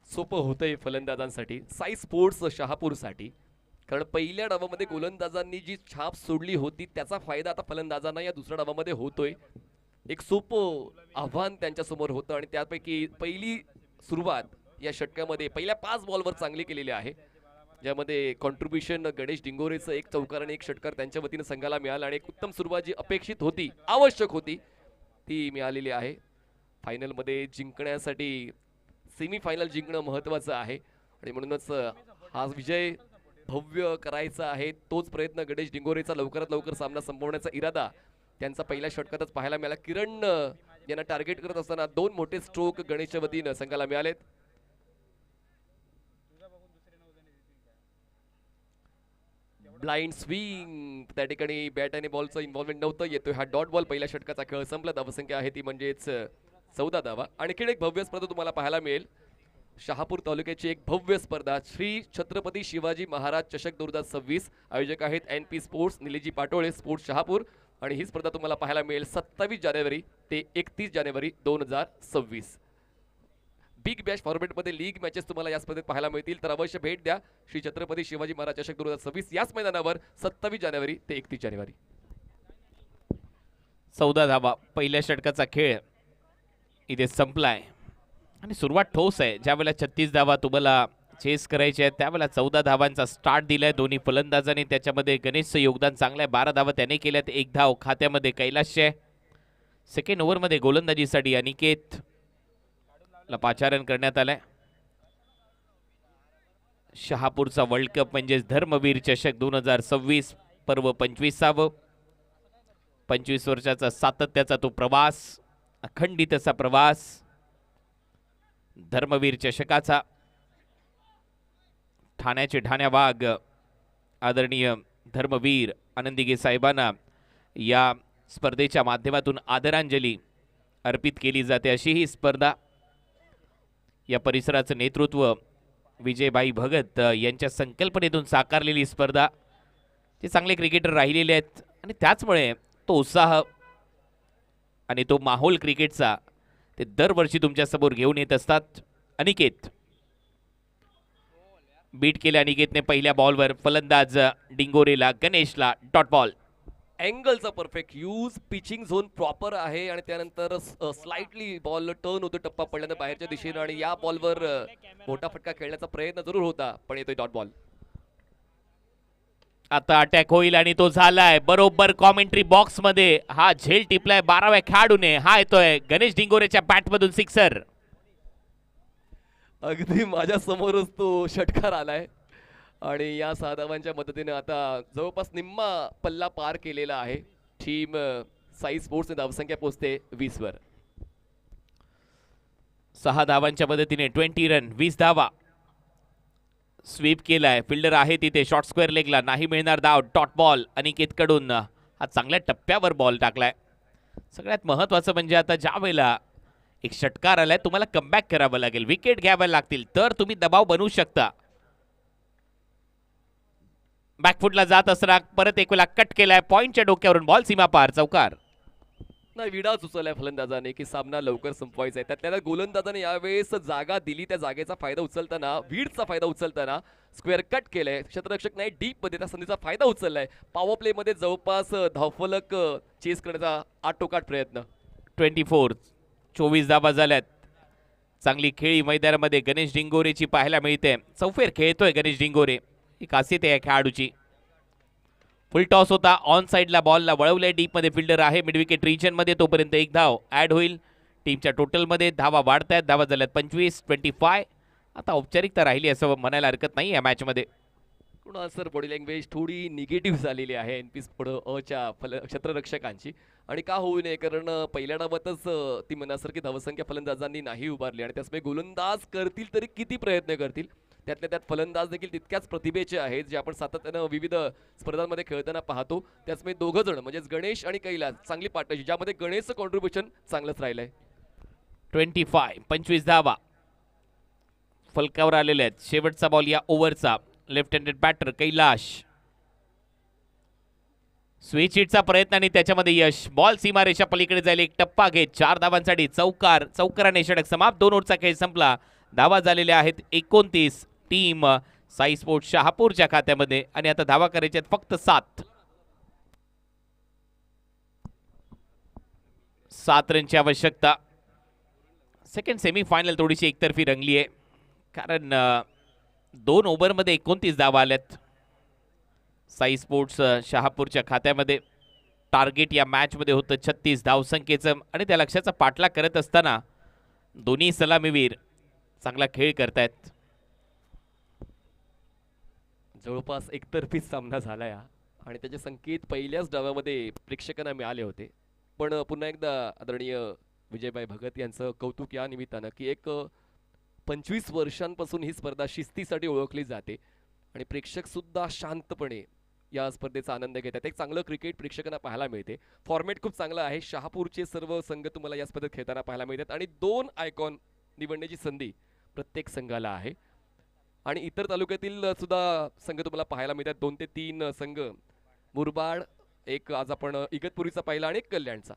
सोपं होतंय फलंदाजांसाठी, साई स्पोर्ट्स शहापूरसाठी, कारण पहिल्या डावामध्ये गोलंदाजांनी जी छाप सोडली होती त्याचा फायदा आता फलंदाजांना या दुसऱ्या डावामध्ये होतोय. एक सोपं आव्हान त्यांच्या समोर होतं आणि त्यापैकी पहिली सुरुवात या षटकामध्ये पहिल्या 5 बॉलवर चांगली केलेली आहे, ज्यामध्ये कॉन्ट्रीब्युशन गणेश डिंगोरेचं 1 चौकार आणि 1 षटकार त्यांच्या वतीनं संघाला मिळाला आणि एक उत्तम सुरुवात जी अपेक्षित होती, आवश्यक होती, ती मिळालेली आहे. फायनलमध्ये जिंकण्यासाठी सेमीफायनल जिंकणं महत्त्वाचं आहे आणि म्हणूनच हा विजय भव्य करायचा आहे. तोच प्रयत्न गणेश डिंगोरेचा लवकरात लवकर सामना संपवण्याचा इरादा त्यांचा पहिल्या षटकातच पाहायला मिळाला. किरण यांना टार्गेट करत असताना 2 मोठे स्ट्रोक गणेशच्या वतीनं संघाला मिळालेत. ब्लाइंड स्विंग, त्या ठिकाणी बॅट आणि बॉलचं इन्व्हॉल्वमेंट नव्हतं. येतोय हा डॉट बॉल. पहिल्या षटकाचा खेळ संपला. धावसंख्या आहे ती म्हणजेच 14 धावा. आणखीन एक भव्य स्पर्धा तुम्हाला पाहायला मिळेल. शहापूर तालुक्याची एक भव्य स्पर्धा, श्री छत्रपती शिवाजी महाराज चषक 2026. आयोजक आहेत NP स्पोर्ट्स, निलेजी पाटोळे, स्पोर्ट्स शहापूर. आणि ही स्पर्धा तुम्हाला पाहायला मिळेल 27 जानेवारी ते 31 जानेवारी 2026. बिग बॅश फॉर्मॅटमध्ये लीग मॅचेस तुम्हाला या स्पर्धेत पाहायला मिळतील, तर अवश्य भेट द्या. श्री छत्रपती शिवाजी महाराज चषक 2026 याच मैदानावर 27 जानेवारी ते 31 जानेवारी. 14 धावा पहिल्या षटकाचा खेळ इथे संपलाय आणि सुरुवात ठोस आहे. ज्यावेळेला 36 धावा तुम्हाला चेस करायचे आहेत त्यावेळेला 14 धावांचा स्टार्ट दिलाय दोन्ही फलंदाजांनी. त्याच्यामध्ये गणेशचं योगदान चांगलं आहे. 12 धावा त्याने केल्यात. 1 धाव खात्यामध्ये कैलाशचे. सेकंड ओव्हरमध्ये गोलंदाजीसाठी अनिकेत ला पाचारण करण्यात आलंय. शहापूरचा वर्ल्ड कप म्हणजेच धर्मवीर चषक 2026 पर्व 25वा. 25 वर्षाचा सातत्याचा तो प्रवास, अखंडित असा प्रवास धर्मवीर चषकाचा. ठाण्याचे ठाण्या वाघ आदरणीय धर्मवीर आनंदीगे साहेबांना या स्पर्धेच्या माध्यमातून आदरांजली अर्पित केली जाते. अशी ही स्पर्धा या परिसराचं नेतृत्व विजयभाई भगत यांच्या संकल्पनेतून साकारलेली स्पर्धा. ते चांगले क्रिकेटर राहिलेले आहेत आणि त्याचमुळे तो उत्साह आणि तो माहोल क्रिकेटचा ते दरवर्षी तुमच्यासमोर घेऊन येत असतात. अनिकेत बीट केले अनिकेतने पहिल्या बॉलवर. फलंदाज डिंगोरेला, गणेशला डॉट बॉल. अँगलचा perfect use, pitching zone proper आहे आणि त्यानंतर स्लाइटली बॉल टर्न होतो टप्पा पडल्यानं बाहेरच्या दिशेनं आणि या बॉलवर मोठा फटका खेळण्याचा प्रयत्न जरूर होता पण येतोय डॉट बॉल. आता अटॅक होईल आणि तो झालाय बरोबर कॉमेंट्री बॉक्स मध्ये. हा झेल टिपलाय 12व्या खेळाडूने. हा येतोय गणेश डिंगोरेच्या बॅट मधून सिक्सर. अगदी माझ्या समोरच तो षटकार आलाय आणि या 6 धावांच्या मदतीने आता जवळपास निम्मा पल्ला पार केलेला आहे. टीम साई स्पोर्ट्स धावसंख्या पोहोचते 20 वर. 6 धावांच्या मदतीने 20 रन, 20 धावा. स्वीप केलाय, फिल्डर आहे तिथे, शॉर्ट स्क्वेअर लेगला, नाही मिळणार धाव. डॉट बॉल अनिकेत कडून. हा चांगल्या टप्प्यावर बॉल टाकलाय. सगळ्यात महत्वाचं म्हणजे आता ज्या वेळेला एक षटकार आलाय तुम्हाला कमबॅक करावं लागेल, विकेट घ्याव्या लागतील तर तुम्ही दबाव बनवू शकता. बॅकफुटला जात असताना परत एक वेळा कट केलाय, पॉइंटच्या डोक्यावरून बॉल सीमा पार, चौकार. नाही, विडा सुचवलाय फलंदाजाने की सामना लवकर संपवायचा आहे. त्यातल्या गोलंदाजाने यावेळेस जागा दिली, त्या जागेचा फायदा उचलताना, वीडचा फायदा उचलताना स्क्वेअर कट केलंय. क्षेत्ररक्षक नाही डीप मध्ये त्या संधीचा फायदा उचललाय. पॉवर प्ले मध्ये जवळपास धावफलक चेस करण्याचा आटोकाट प्रयत्न. 24 धावा झाल्यात. चांगली खेळी मैदानामध्ये गणेश डिंगोरेची पाहायला मिळते. चौफेर खेळतोय गणेश डिंगोरे, ही खासियत आहे या खेळाडूची. फुल टॉस होता, ऑन साइडला बॉलला वळवलंय. डीप मध्ये फिल्डर आहे मिड विकेट रिजन मध्ये, तोपर्यंत एक धाव ऍड होईल. टीमच्या टोटलमध्ये धावा वाढतायत. धावा झाल्यात 25. आता औपचारिकता राहिली असं म्हणायला हरकत नाही या मॅच मध्ये. कुणाल सर बॉडी लँग्वेज थोडी निगेटिव्ह झालेली आहे एनपीस पुढं अच्या क्षेत्ररक्षकांची. आणि का होऊ नये, कारण पहिल्या डावातच ती मनासारखी धावसंख्या फलंदाजांनी नाही उभारली आणि त्यामुळे गोलंदाज करतील तरी किती प्रयत्न करतील. त्यातल्या त्यात फलंदाज देखील तितक्याच प्रतिभेचे आहेत जे आपण सातत्यानं विविध स्पर्धांमध्ये खेळताना पाहतो. त्याचमुळे दोघं जण म्हणजेच गणेश आणि कैलास चांगली पार्टनरशिप, ज्यामध्ये गणेशचं कॉन्ट्रीब्युशन चांगलंच राहिलंय. 25 धावा फलकावर आलेले आहेत. शेवटचा बॉल या ओव्हरचा. Left handed batter Kailash. Switch हिटचा प्रयत्न आणि त्याच्यामध्ये यश. बॉल सीमारेषा पलीकडे जाईल, एक टप्पा घेत 4 धावांसाठी चौकार. चौकाराने षटक समाप्त. 2 ओव्हरचा खेळ संपला. धावा झालेल्या आहेत 29. टीम साई स्पोर्ट्स शहापूरच्या खात्यामध्ये आणि आता धावा करायच्या आहेत फक्त 7 रनची आवश्यकता. सेकंड सेमी फायनल थोडीशी एकतर्फी रंगली आहे, कारण 2 ओव्हरमध्ये 29 धावा आल्यात साई स्पोर्ट्स शहापूरच्या खात्यामध्ये. टार्गेट या मॅचमध्ये होतं 36 धावसंख्येचं आणि त्या लक्ष्याचा पाठलाग करत असताना दोन्ही सलामीवीर चांगला खेळ करतायत. जवळपास एकतर्फीच सामना झालाय आणि त्याचे संकेत पहिल्याच डावामध्ये प्रेक्षकांना मिळाले होते. पण पुन्हा एकदा आदरणीय विजयभाई भगत यांचं कौतुक या निमित्तानं की एक 25 वर्षांपासून ही स्पर्धा शिस्तीसाठी ओळखली जाते आणि प्रेक्षक सुद्धा शांतपणे या स्पर्धेचा आनंद घेतात. एक चांगलं क्रिकेट प्रेक्षकांना पाहायला मिळते. फॉर्मॅट खूप चांगला आहे. शहापूरचे सर्व संघ तुम्हाला या स्पर्धेत खेळताना पाहायला मिळतात आणि 2 आयकॉन निवडण्याची संधी प्रत्येक संघाला आहे आणि इतर तालुक्यातील सुद्धा संघ तुम्हाला पाहायला मिळतात. 2 ते 3 संघ, मुरबाड, एक आज आपण इगतपुरीचा पाहिला आणि एक कल्याणचा.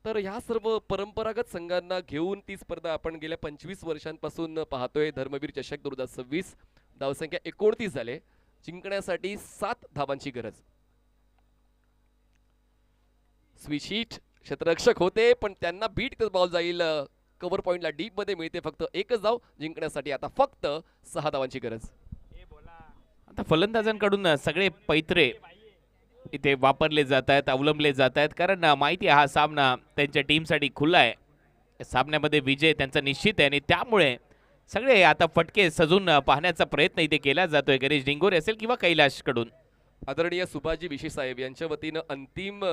तर ह्या सर्व परंपरागत संघांना घेऊन ती स्पर्धा आपण गेल्या 25 वर्षांपासून पाहतोय. धर्मवीर चषक 2026. धावसंख्या 29 झाले. जिंकण्यासाठी 7 धावांची गरज. स्विच हिट क्षेत्ररक्षक होते पण त्यांना बीट करत बॉल जाईल. कव्हर पॉइंटला डीप मध्ये मिळते फक्त एकच धाव. जिंकण्यासाठी आता फक्त 6 धावांची गरज. आता फलंदाजांकडून सगळे पैत्रे इथे वापरले जात आहेत, अवलंबले जात आहेत, कारण माहिती आहे हा सामना त्यांच्या टीमसाठी खुला आहे. या सामन्यामध्ये विजय त्यांचा निश्चित आहे आणि त्यामुळे सगळे आता फटके सजून पाहण्याचा प्रयत्न इथे केला जातोय. गणेश डिंगोरे असेल किंवा कैलाश कडून. आदरणीय सुभाषजी विशे साहेब यांच्या वतीनं अंतिम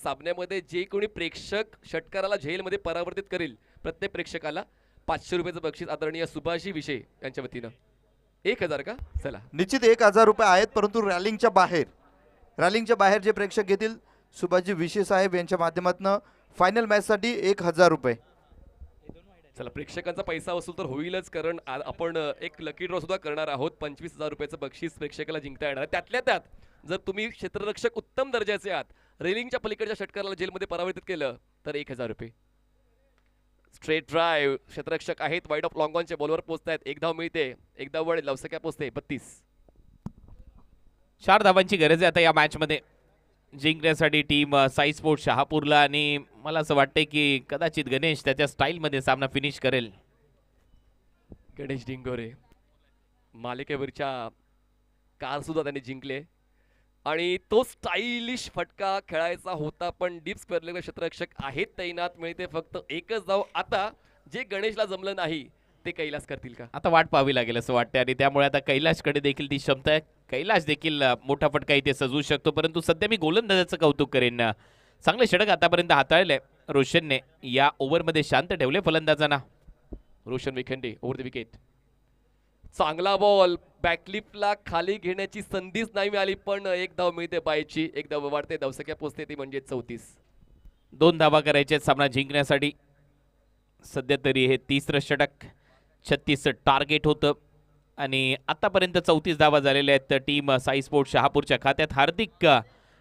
सामन्यामध्ये जे कोणी प्रेक्षक षटकाराला झेलमध्ये परावर्तित करेल प्रत्येक प्रेक्षकाला 500 रुपयाचं बक्षीस आदरणीय सुभाषजी विशे यांच्या वतीनं. 1000 का? चला, निश्चित 1000 रुपये आहेत, परंतु रॅलिंगच्या बाहेर जे प्रेक्षक घेतील सुभाषजी विशे साहेब यांच्या माध्यमातून फायनल मॅचसाठी 1000 रुपये. चला प्रेक्षकांचा पैसा वसूल तर होईलच, कारण आपण एक लकी ड्रॉ सुद्धा करणार आहोत. 25,000 रुपयाचं बक्षीस प्रेक्षकाला जिंकता येणार आहे. त्यातल्या त्यात जर तुम्ही क्षेत्ररक्षक उत्तम दर्जाचे आहात, रेलिंगच्या पलीकडच्या षटकाराला जेलमध्ये परावर्तित केलं तर 1,000 रुपये. स्ट्रेट ड्राईव्ह, क्षेत्ररक्षक आहेत वाईड ऑफ लॉंग ऑनचे बॉलवर पोहोचतायत. एक धाव मिळते, एक धाव वळ लवसक्या पोहोचते. 32. 4 धावांची गरज आहे आता या मॅचमध्ये जिंकण्यासाठी टीम साई स्पोर्ट्स शहापूरला, आणि मला असं वाटतंय की कदाचित गणेश त्याच्या स्टाईलमध्ये सामना फिनिश करेल. गणेश डिंगोरे मालिकेवरच्या कार सुद्धा त्यांनी जिंकले आणि तो स्टाईलिश फटका खेळायचा होता, पण डीप स्क्वेअरला क्षेत्ररक्षक आहेत तैनात. मिळते फक्त एकच धाव. आता जे गणेशला जमलं नाही ते कैलास करतील का? आता वाट पाहावी लागेल असं वाटतं, आणि त्यामुळे आता कैलाशकडे देखील ती क्षमता आहे. कैलाश देखील मोठा फटका इथे सजवू शकतो, परंतु सध्या मी गोलंदाजाचं कौतुक करेन. चांगले षटक आतापर्यंत हाताळले रोशनने. या ओव्हरमध्ये शांत ठेवले फलंदाजांना. Roshan Vikhende over the wicket. चांगला बॉल, बॅकलिपला खाली घेण्याची संधीच नाही मिळाली, पण एक धाव मिळते बायची. एक धाव वाढते, धावसंख्या पोचते ती म्हणजे 34. 2 धावा करायचे सामना जिंकण्यासाठी. सध्या तरी हे 3रं षटक. 36 टार्गेट होतं आणि आतापर्यंत 34 धावा झालेल्या आहेत टीम साई स्पोर्ट्स शहापूरच्या खात्यात. हार्दिक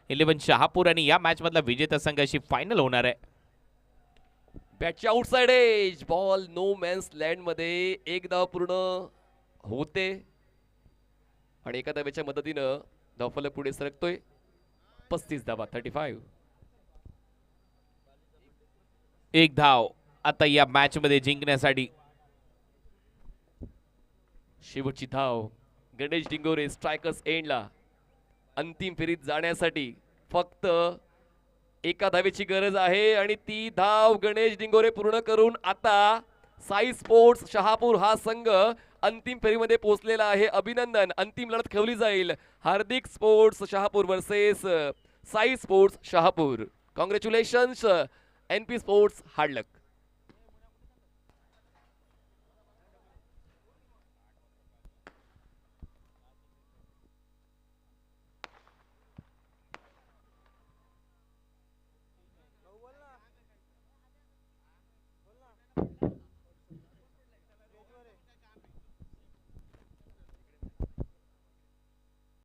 11 शहापूर आणि या मॅच मधला विजेता संघ अशी फायनल होणार आहे. बॅटच्या outside edge, ball no man's land मध्ये. एक धाव पूर्ण होते आणि एका धावेच्या मदतीनं धावफलक पुढे सरकतोय. 35 धावा, 35. 1 धाव आता या मॅच मध्ये जिंकण्यासाठी. शेवटची धाव. गणेश डिंगोरे स्ट्रायकर्स एंडला. अंतिम फेरीत जाण्यासाठी फक्त एका धावेची गरज आहे आणि ती धाव गणेश डिंगोरे पूर्ण करून आता साई स्पोर्ट्स शहापूर हा संघ अंतिम फेरीमध्ये पोहोचलेला आहे. अभिनंदन. अंतिम लढत खेळली जाईल Hardik Sports Shahapur versus Sai Sports Shahapur. Congratulations NP Sports. Hard लक.